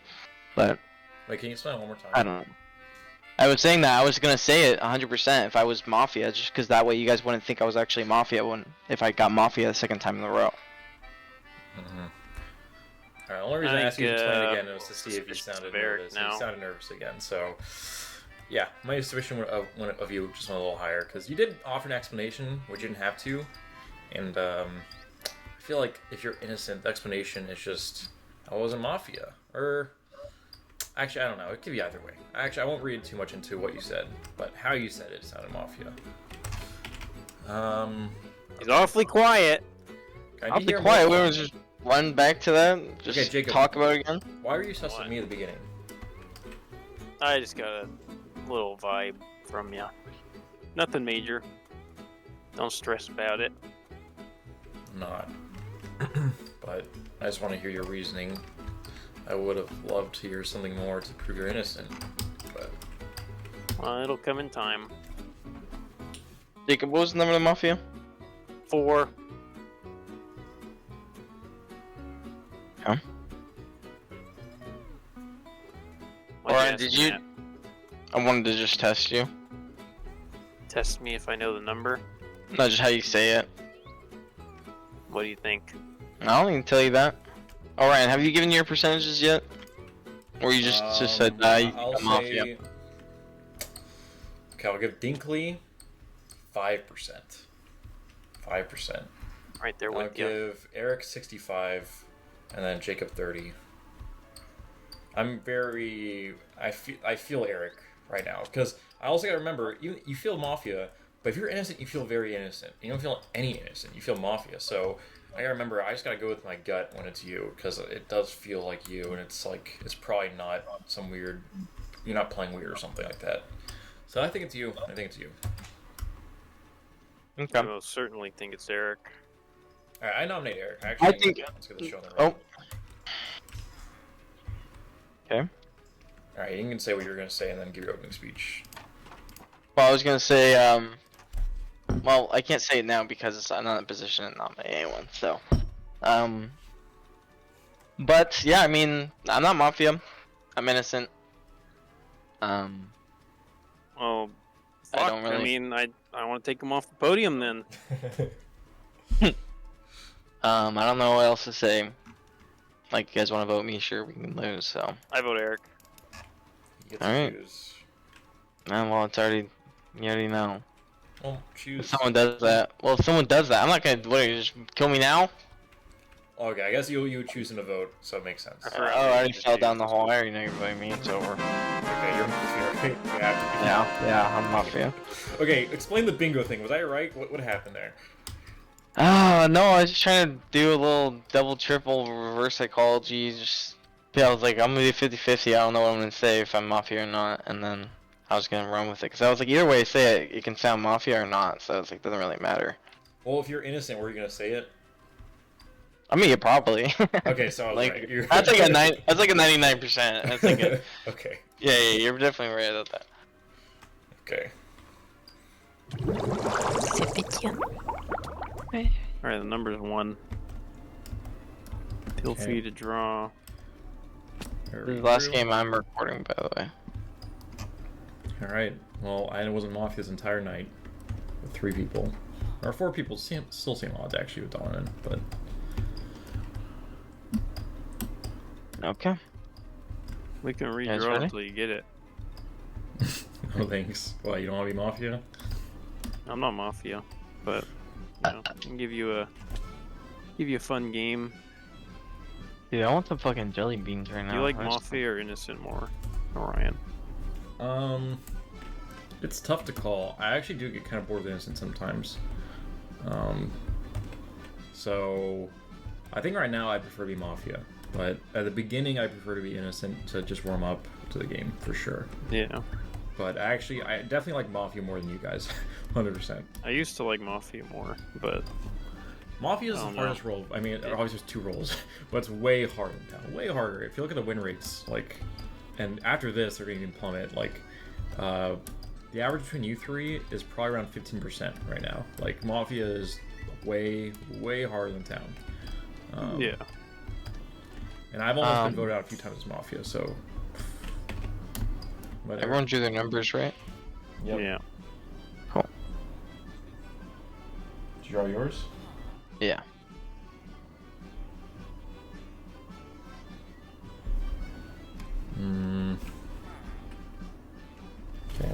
But Wait, can you explain it one more time? I don't know. I was saying that I was gonna say it 100% if I was Mafia, just because that way you guys wouldn't think I was actually Mafia if I got Mafia the second time in a row. Mm-hmm. Alright, the only reason I asked you to explain it again was to see if you sounded nervous. You sounded nervous again, so yeah, my suspicion of you just went a little higher because you did offer an explanation, which you didn't have to, and I feel like if you're innocent, the explanation is just I wasn't Mafia, or actually I don't know. It could be either way. Actually, I won't read too much into what you said, but how you said it sounded Mafia. He's awfully quiet. I'll be quiet. We were just run back to that. Just okay, Jacob, talk about it again. Why were you sus at me at the beginning? I just got a little vibe from you. Nothing major. Don't stress about it. Not. But I just want to hear your reasoning. I would have loved to hear something more to prove you're innocent, but Well, it'll come in time. Jacob, what was the number of the Mafia? 4. Yeah. Alright, did you... I wanted to just test you. Test me if I know the number? No, just how you say it. What do you think? I don't even tell you that. Alright, have you given your percentages yet? Or you just said, I'll say... Mafia? Okay, I'll give Dinkly 5%. 5%. Right there I'll with you. give Eric 65, and then Jacob 30. I'm very... I feel Eric right now, because I also gotta remember, you feel Mafia, but if you're innocent, you feel very innocent. You don't feel any innocent, you feel Mafia, so I gotta remember, I just gotta go with my gut when it's you, because it does feel like you, and it's like, it's probably not some weird, you're not playing weird or something like that. So I think it's you. I think it's you. Okay. I most certainly think it's Eric. Alright, I nominate Eric. Actually, think... let's get the show on the Oh. road. Okay. Alright, you can say what you're gonna say and then give your opening speech. Well, I was gonna say, well, I can't say it now because I'm not in a position to nominate anyone, so. But, yeah, I mean, I'm not Mafia. I'm innocent. Oh, fuck. I don't really... I mean, I want to take him off the podium then. I don't know what else to say. Like, you guys want to vote me? Sure, we can lose, so. I vote Eric. You get to Alright. choose. Well, it's already, you already know. Well, choose. If someone does that, I'm not gonna, what, you just kill me now? Okay, I guess you choosing to vote, so it makes sense. Alright. I already fell down the hole. I already know you're voting me. It's over. Okay, you're Mafia, right? Yeah, I'm Mafia. Okay, explain the bingo thing. Was I right? What happened there? No, I was just trying to do a little double, triple, reverse psychology. Just, yeah, I was like, I'm gonna do 50-50. I don't know what I'm gonna say if I'm Mafia or not, and then I was gonna run with it. Cause I was like, either way I say it, it can sound Mafia or not. So it's like, doesn't really matter. Well, if you're innocent, were you gonna say it? I mean, yeah, probably. Okay, so I was like, right. that's like a 99%. That's like a, okay. yeah, you're definitely right about that. Okay. Alright, the number's 1. Feel Okay. free to draw. This is the last game I'm recording, by the way. Alright, well, I wasn't Mafia this entire night with 3 people. Or 4 people, still same odds actually with Donovan, but... Okay. We can guys redraw ready? until you get it. No thanks. Well, you don't want to be Mafia? I'm not Mafia, but you know, I can give you a fun game. Dude, I want some fucking jelly beans right now. Do you like Mafia or Innocent more, Orion? It's tough to call. I actually do get kind of bored with Innocent sometimes. So I think right now I prefer to be Mafia, but at the beginning I prefer to be Innocent to just warm up to the game for sure. Yeah. But actually, I definitely like Mafia more than you guys, 100%. I used to like Mafia more, but Mafia is the Oh, no. hardest role. I mean, obviously there's 2 roles, but it's way harder than Town. Way harder. If you look at the win rates, like, and after this, they're going to plummet. Like, the average between you 3 is probably around 15% right now. Like, Mafia is way, way harder than Town. Yeah. And I've almost been voted out a few times as Mafia, so. Whatever. Everyone drew their numbers, right? Yep. Yeah. Cool. Did you draw yours? Yeah. Okay.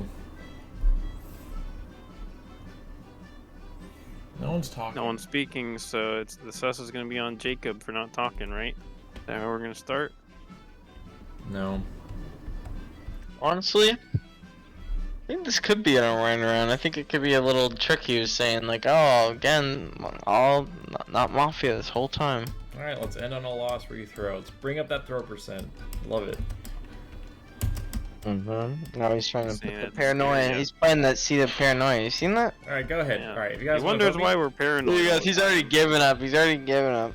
No one's talking. No one's speaking, so it's the sus is gonna be on Jacob for not talking, right? Is that how we're gonna start? No. Honestly, I think this could be an Orion round. I think it could be a little trick he was saying, like, oh, again, all not Mafia this whole time. Alright, let's end on a loss where you throw. Let's bring up that throw percent. Love it. Now he's trying to Saying put the it's paranoia. scary, yeah. He's playing that seed of paranoia. You seen that? Alright, go ahead. Yeah. Alright, if you guys He wanna wonders vote me- why we're paranoid. all the He's time. already given up. He's already given up.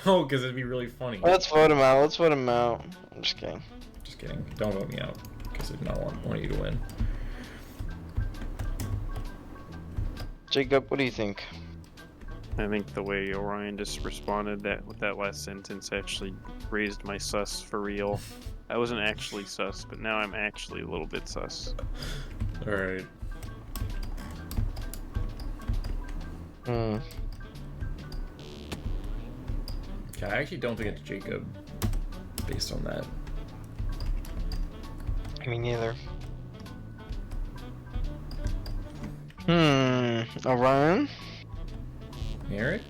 No, because it'd be really funny. Let's vote him out. Let's vote him out. I'm just kidding. Just kidding. Don't vote me out, because I do not want you to win. Jacob, what do you think? I think the way Orion just responded that with that last sentence actually raised my sus for real. I wasn't actually sus, but now I'm actually a little bit sus. Alright. Hmm. Okay, I actually don't think it's Jacob, based on that. Me neither. Orion? Eric?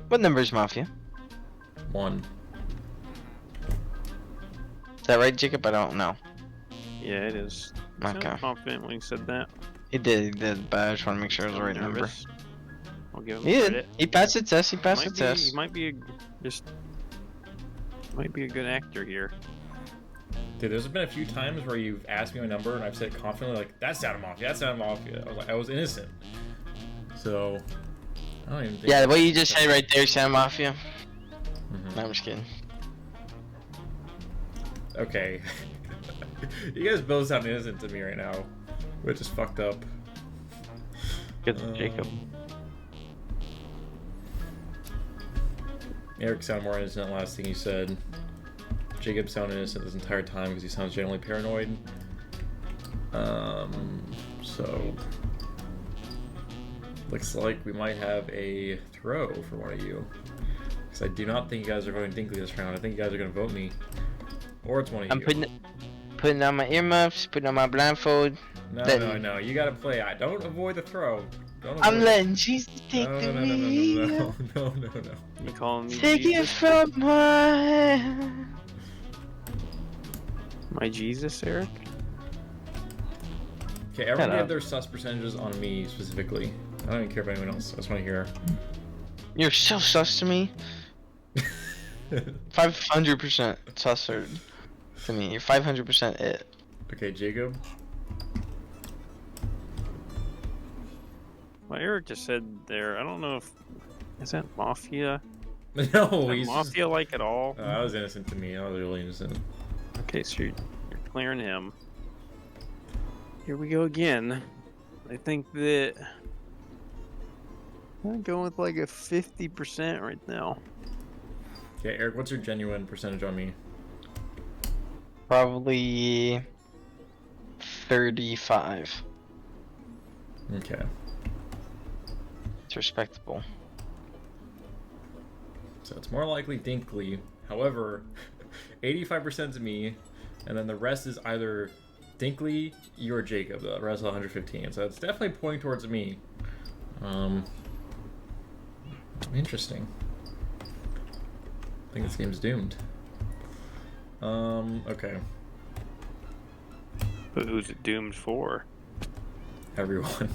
What number is Mafia? 1. Is that right, Jacob? I don't know. Yeah, it is. You sounded Okay. confident when you said that. He did, but I just want to make sure it was the right number. Nervous. I'll give him He did. credit. He passed the test. He passed the He test. might be might be a good actor here. Dude, there's been a few times where you've asked me my number and I've said confidently, like, that's out of Mafia, that's out of Mafia. I was like, I was innocent. So, I don't even think. Yeah, what you just said right there, Sam Mafia. Mhm. No, I'm just kidding. Okay. You guys both sound innocent to me right now, which is fucked up. Good, Jacob. Eric sounded more innocent last thing he said. Jacob sounded innocent this entire time because he sounds generally paranoid. So looks like we might have a throw for one of you. Because I do not think you guys are voting Dinkly this round. I think you guys are going to vote me. Or it's one of I'm you. putting on my earmuffs, putting on my blindfold. No. You got to play. Don't avoid the throw. Don't I'm avoid it. letting Jesus take the wheel. No. You calling me Take it Jesus? from my hand. My Jesus, Eric? Okay, everyone Hello. gave their sus percentages on me specifically. I don't even care about anyone else. I just want to hear. You're so sus to me. 500% susser to me. You're 500% it. Okay, Jacob. Well, Eric just said there. I don't know if is that Mafia. No, Is that he's. Mafia like at all? That was innocent to me. I was really innocent. Okay, so you're clearing him. Here we go again. I think that I'm going with like a 50% right now. Okay, Eric, what's your genuine percentage on me? Probably 35. Okay. It's respectable. So it's more likely Dinkly. However, 85% to me, and then the rest is either Dinkly, you, or Jacob. The rest is 115. So it's definitely pointing towards me. Interesting. I think this game's doomed. Okay. But who's it doomed for? Everyone.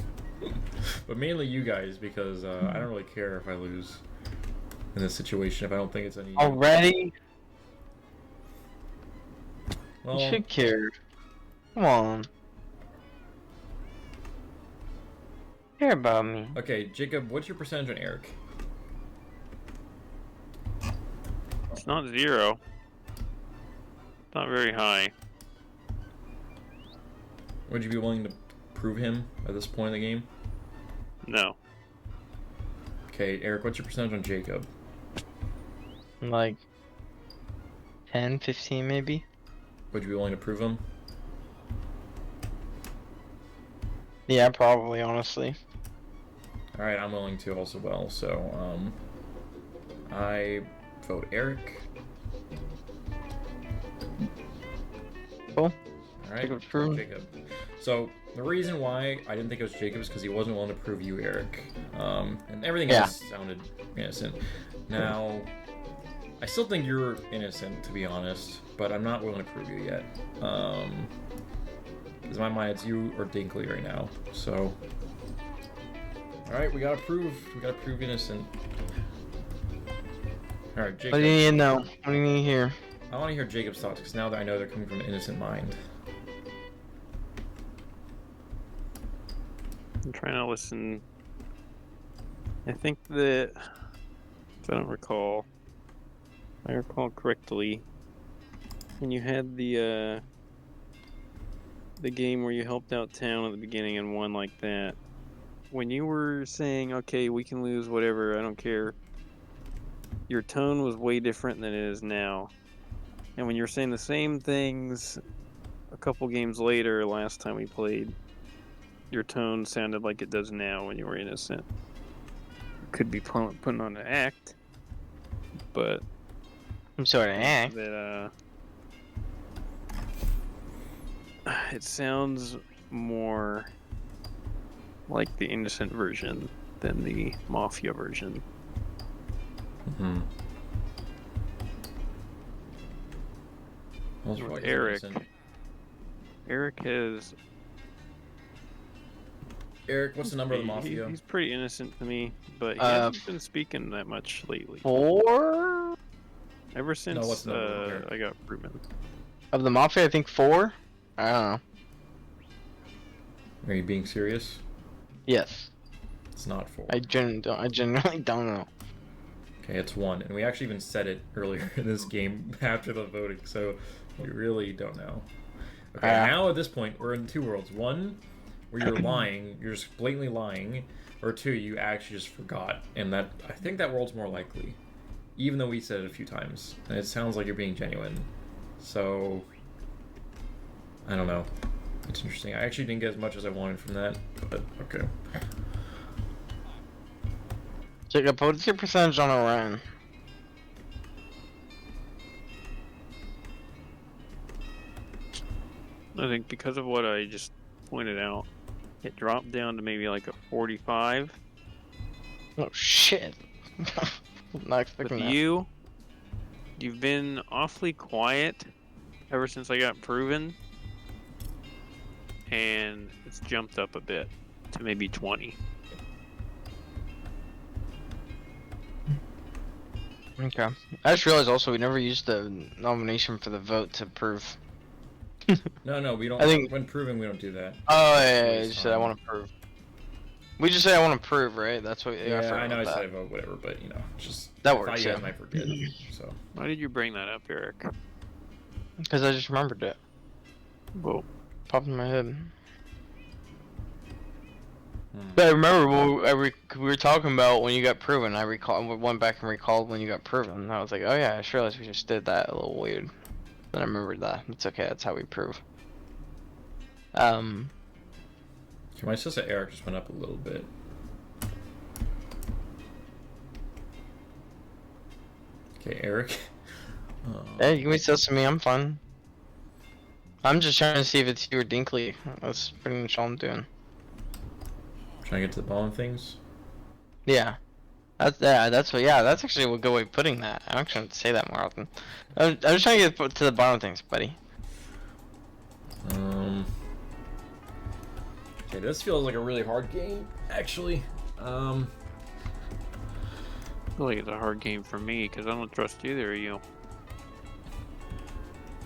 But mainly you guys, because I don't really care if I lose in this situation if I don't think it's any. Already? Well, You should care. Come on. care about me. Okay, Jacob, what's your percentage on Eric? It's not 0. It's not very high. Would you be willing to prove him at this point in the game? No. Okay, Eric, what's your percentage on Jacob? Like 10, 15 maybe? Would you be willing to prove him? Yeah, probably, honestly. Alright, I'm willing to also well, so, I vote Eric. Cool. Alright, Jacob's proven. Jacob. So, the reason why I didn't think it was Jacob is because he wasn't willing to prove you, Eric. And everything Yeah. else sounded innocent. Now, I still think you're innocent, to be honest, but I'm not willing to prove you yet. Because in my mind, it's you or Dinkly right now. So, all right, we gotta prove innocent. All right, Jacob. What do you need to know? What do you need here? I want to hear Jacob's thoughts because now that I know they're coming from an innocent mind. I'm trying to listen. I think that, if I don't recall, if I recall correctly, when you had the game where you helped out town at the beginning and won like that, when you were saying, okay, we can lose whatever, I don't care, your tone was way different than it is now. And when you were saying the same things a couple games later, last time we played, your tone sounded like it does now when you were innocent. Could be putting on an act, but I'm sorry to act. that it sounds more like the innocent version than the Mafia version. Mm-hmm. With Eric has. Eric, what's the number of the Mafia? He's pretty innocent to me, but he hasn't been speaking that much lately. 4 Ever since what's the number? I got proven. of the Mafia. I think 4. I don't know. Are you being serious? Yes. It's not 4. I genuinely don't know. Okay, it's 1, and we actually even said it earlier in this game after the voting, so we really don't know. Okay, now at this point, we're in 2 worlds. 1, where you're lying, you're just blatantly lying, or 2, you actually just forgot, and that I think that world's more likely, even though we said it a few times, and it sounds like you're being genuine. So, I don't know. It's interesting. I actually didn't get as much as I wanted from that, but okay. Jacob, what's your percentage on Orion? I think because of what I just pointed out, it dropped down to maybe like a 45. Oh shit! Not expecting With that. you've been awfully quiet ever since I got proven, and it's jumped up a bit to maybe 20. Okay. I just realized also we never used the nomination for the vote to prove. No, we don't. I think- When proving, we don't do that. Oh yeah, you Waste just said I time. want to prove. We just say I want to prove, right? That's what. Yeah, forgot I know I about said I that. vote whatever, but you know, just That I thought works, you guys yeah. might forget. So Why did you bring that up, Eric? Because I just remembered it. Well, Popped in my head. But I remember we were talking about when you got proven. I went back and recalled when you got proven. And I was like, oh yeah, I just realized we just did that. A little weird. Then I remembered that. It's okay. That's how we prove. okay, my sister Eric just went up a little bit. Okay, Eric. Hey, you can be sus to me. I'm fine. I'm just trying to see if it's you or Dinkly. That's pretty much all I'm doing. Trying to get to the bottom of things. Yeah. That's what. Yeah, that's actually a good way of putting that. I actually have to say that more often. I'm just trying to get to the bottom of things, buddy. Okay, this feels like a really hard game, actually. I feel like it's a hard game for me because I don't trust either of you.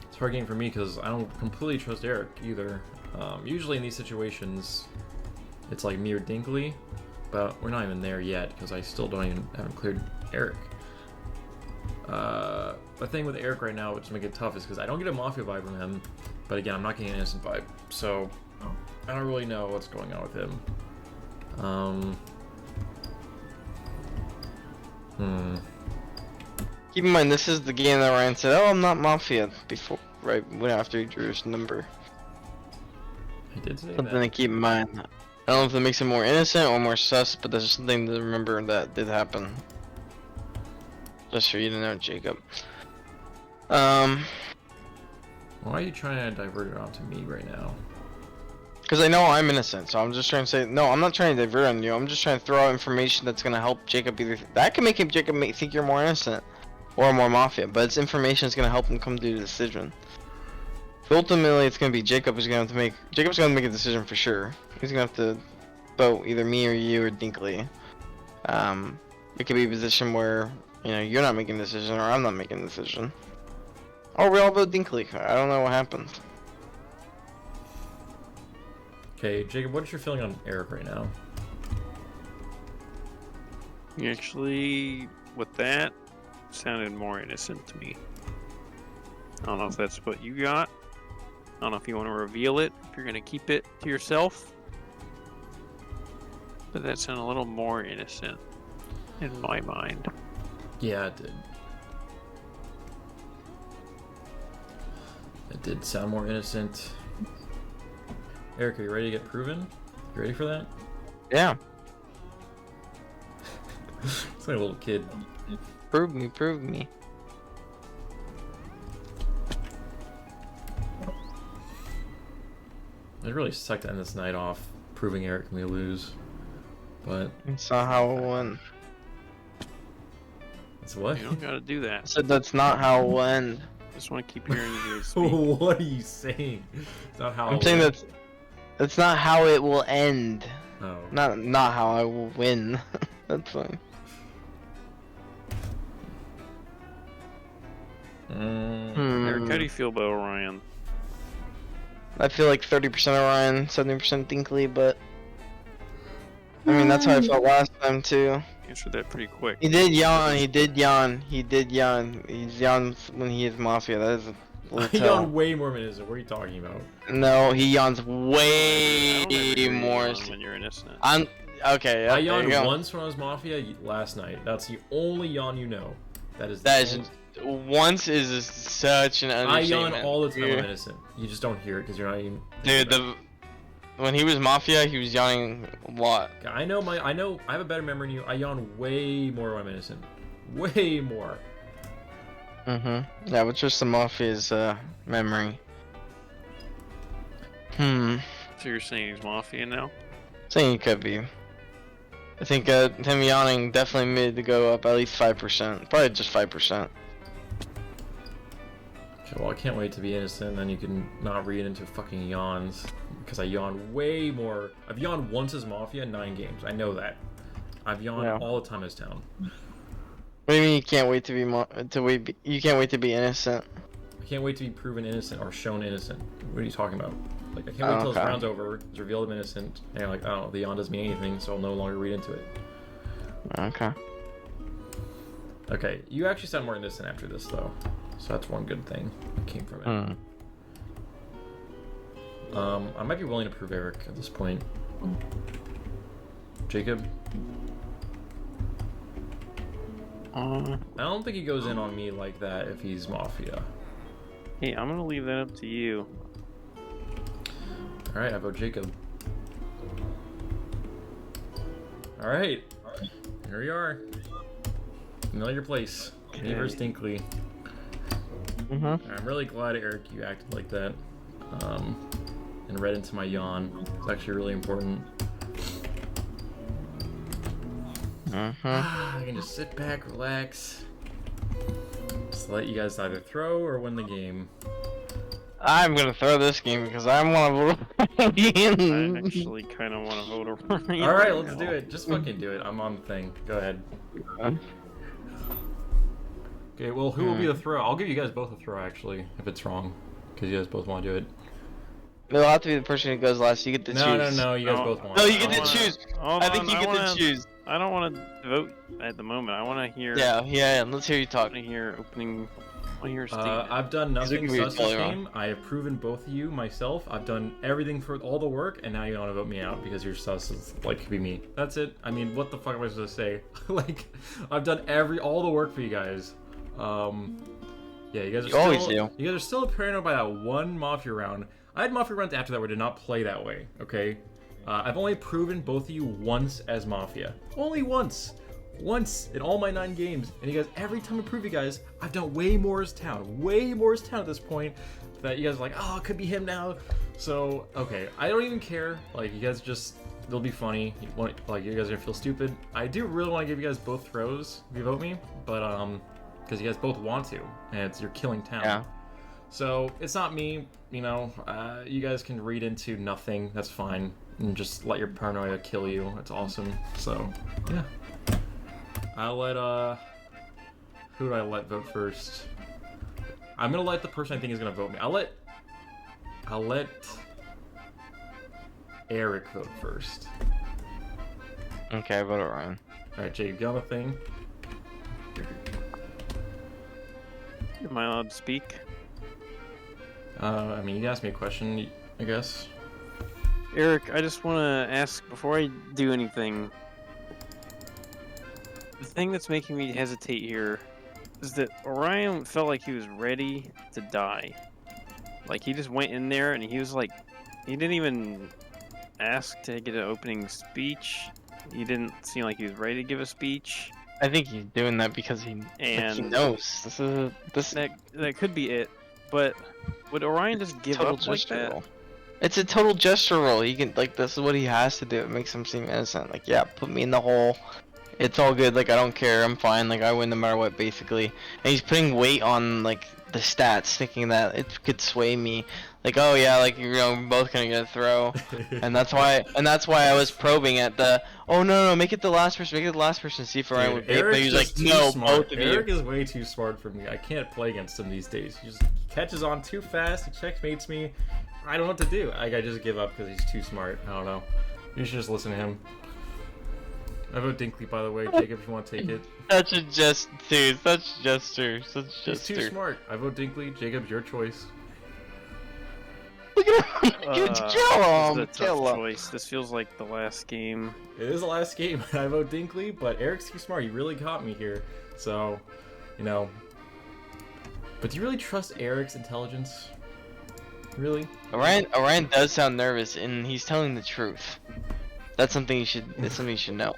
It's a hard game for me because I don't completely trust Eric either. Usually in these situations, it's like me or Dinkly, but we're not even there yet because I still haven't cleared Eric. The thing with Eric right now, which makes it tough, is because I don't get a Mafia vibe from him, but again, I'm not getting an innocent vibe, so I don't really know what's going on with him. Keep in mind, this is the game that Ryan said, "Oh, I'm not Mafia," before, right when after he drew his number. I did say Something that. to keep in mind. I don't know if that makes it more innocent or more sus, but that's just something to remember that did happen. Just for you to know, Jacob. Why are you trying to divert it onto me right now? Because I know I'm innocent, so I'm just trying to say, no, I'm not trying to divert on you. I'm just trying to throw out information that's gonna help Jacob either. That can make him think you're more innocent or more Mafia, but it's information that's gonna help him come to a decision. Ultimately, it's gonna be Jacob who's gonna have to make. Jacob's gonna make a decision for sure. He's gonna have to vote either me or you or Dinkly. It could be a position where you're not making a decision or I'm not making a decision, or we all vote Dinkly. I don't know what happened. Okay, Jacob, what's your feeling on Eric right now? Actually, with that, sounded more innocent to me. I don't know if that's what you got. I don't know if you want to reveal it, if you're going to keep it to yourself. But that sounded a little more innocent in my mind. Yeah, it did. It did sound more innocent. Eric, are you ready to get proven? You ready for that? Yeah. It's like a little kid. Prove me, prove me. It really sucked to end this night off proving Eric may lose. But That's not how it went. that's what? You don't got to do I that. said that's not how it went. Just want to keep hearing you speak. What are you saying? It's not how I'm it saying went. that's not how it will end. Oh. Not how I will win. That's fine. Eric, how do you feel about Orion? I feel like 30% Orion, 70% Dinkly, but I mean that's how I felt last time too. Answered that pretty quick. He did yawn. He did yawn. He did yawn. He's yawned when he is Mafia. That is a I little yawn way more minutes. What are you talking about? No, he yawns I way don't ever hear you more. yawn when you're innocent. I'm okay. I There you yawned go. once when I was Mafia last night. That's the only yawn you know. That is. That is once is such an I understatement. yawn all the time. Dude. I'm innocent. You just don't hear it because you're not even. Dude, when he was Mafia, he was yawning a lot. I know. I have a better memory than you. I yawn way more when I'm innocent. Way more. Yeah, but just the Mafia's memory. So you're saying he's Mafia now? Saying he could be. I think him yawning definitely made to go up at least 5%. Probably just 5%. Okay, well, I can't wait to be innocent. Then you can not read into fucking yawns because I yawn way more. I've yawned once as Mafia in 9 games. I know that. I've yawned all the time as Town. What do you mean you can't wait to be you can't wait to be innocent? I can't wait to be proven innocent or shown innocent. What are you talking about? Like, I can't wait till this round's over, it's revealed I'm innocent, and you're like, oh, the yawn doesn't mean anything, so I'll no longer read into it. Okay. Okay, you actually sound more innocent after this, though. So that's one good thing that came from it. I might be willing to prove Eric at this point. Jacob? I don't think he goes in on me like that if he's Mafia. Hey, I'm gonna leave that up to you. Alright, I vote Jacob. Alright. Here we are. Familiar place. Me versus Dinkly. I'm really glad, Eric, you acted like that. And read into my yawn. It's actually really important. I can just sit back, relax. Just let you guys either throw or win the game. I'm gonna throw this game because I want to I actually kind of want to vote over you. Alright, let's do it. Just fucking do it. I'm on the thing. Go ahead. Okay, well, who will be the throw? I'll give you guys both a throw, actually, if it's wrong. Because you guys both want to do it. It'll have to be the person who goes last. You get to No, choose. no, you guys No. both want. No, you I get to wanna- choose. Hold I think on, you get wanna- to choose. I don't want to vote at the moment. I want to hear. Yeah. Let's hear you I talk. want to hear opening. I want to hear a statement. I've done nothing can be sus this totally wrong. game. I have proven both of you myself. I've done everything for all the work, and now you want to vote me out because you're sus as like could be me. That's it. I mean, what the fuck am I supposed to say? Like, I've done all the work for you guys. Yeah, you guys are You always still, do. You guys are still paranoid by that one Mafia round. I had Mafia rounds after that where I did not play that way. Okay, I've only proven both of you once as Mafia. Only once. Once in all my 9 games, and you guys, every time I prove you guys, I've done way more as town at this point, that you guys are like, oh, it could be him now. So, okay, I don't even care. Like, you guys just, it'll be funny. Like, you guys are gonna feel stupid. I do really want to give you guys both throws if you vote me, but, because you guys both want to, and you're killing town. Yeah. So, it's not me, you know, you guys can read into nothing, that's fine, and just let your paranoia kill you, it's awesome, so, yeah. I'll let, who do I let vote first? I'm gonna let the person I think is gonna vote me. I'll let Eric vote first. Okay, I voted Ryan. Alright, Jake, you got a thing? Am I allowed to speak? I mean, you can ask me a question, I guess. Eric, I just want to ask before I do anything. The thing that's making me hesitate here is that Orion felt like he was ready to die. Like, he just went in there and he was like, he didn't even ask to get an opening speech. He didn't seem like he was ready to give a speech. I think he's doing that because he And knows this that could be it. But would Orion just give total up like gesture that? roll. It's a total gesture roll. He can this is what he has to do. It makes him seem innocent. Like, yeah, put me in the hole. It's all good. Like, I don't care. I'm fine. Like, I win no matter what, basically. And he's putting weight on like the stats, thinking that it could sway me. Like, oh yeah, like, you know, we're both gonna get a throw. And that's why I was probing at the, oh no, make it the last person, see if Ryan would be. But he was like, no, both of you. Eric is way too smart for me. I can't play against him these days. He just catches on too fast. He checkmates me. I don't know what to do. I just give up because he's too smart. I don't know. You should just listen to him. I vote Dinkly, by the way. Jacob, if you want to take it. Such a gesture. He's too smart. I vote Dinkly. Jacob, your choice. Look at him. This is Kill a him. tough Kill him. choice. This feels like the last game. It is the last game. I vote Dinkly, but Eric's too smart. He really caught me here. So, you know. But do you really trust Eric's intelligence? Really? Orion does sound nervous, and he's telling the truth. That's something you should know.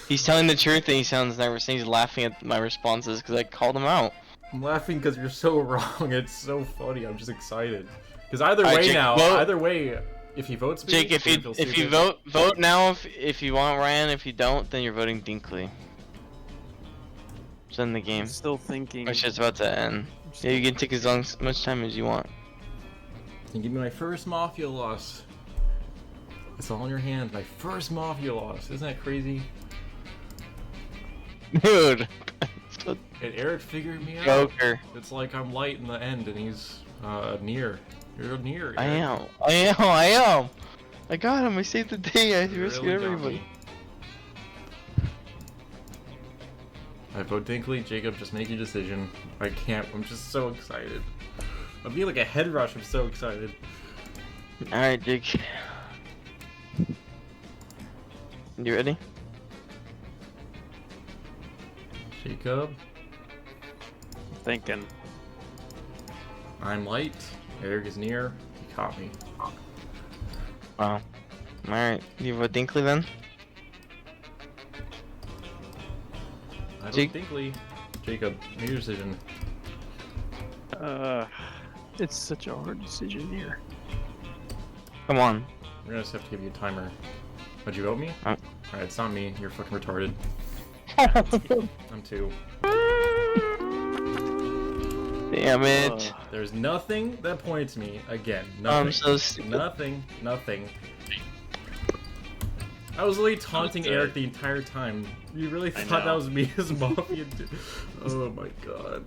He's telling the truth, and he sounds nervous, and he's laughing at my responses because I called him out. I'm laughing because you're so wrong. It's so funny. I'm just excited. Because either Alright, way Jake, now, vote. either way, if he votes me, Jake, if Jake feels you stupid. vote now if you want Ryan. If you don't, then you're voting Dinkly. It's in the game. I'm still thinking. Which is about to end. Yeah, you can take as much time as you want. You give me my first Mafia loss. It's all in your hands. My first Mafia loss. Isn't that crazy? Dude. And Eric figured me out. Joker. It's like I'm light in the end, and he's near. You're near. Eric. I am. I got him. I saved the day. I You rescued really got everybody. me. I vote Dinkly. Jacob, just make your decision. I can't. I'm just so excited. I'm being like a head rush. I'm so excited. Alright, Jake. You ready? Jacob, Thinking. I'm light. Eric is near. He caught me. Wow. Alright. You vote Dinkly then? I vote Jake- Dinkly. Jacob, make your decision. It's such a hard decision here. Come on. We're gonna just have to give you a timer. Would you vote me? Oh. Alright, it's not me. You're fucking retarded. I'm 2. Damn it. There's nothing that points me again. I'm Nothing. so stupid. Nothing. I was literally taunting dead. Eric the entire time. You really I thought that know. was me as Mafia? Oh my god.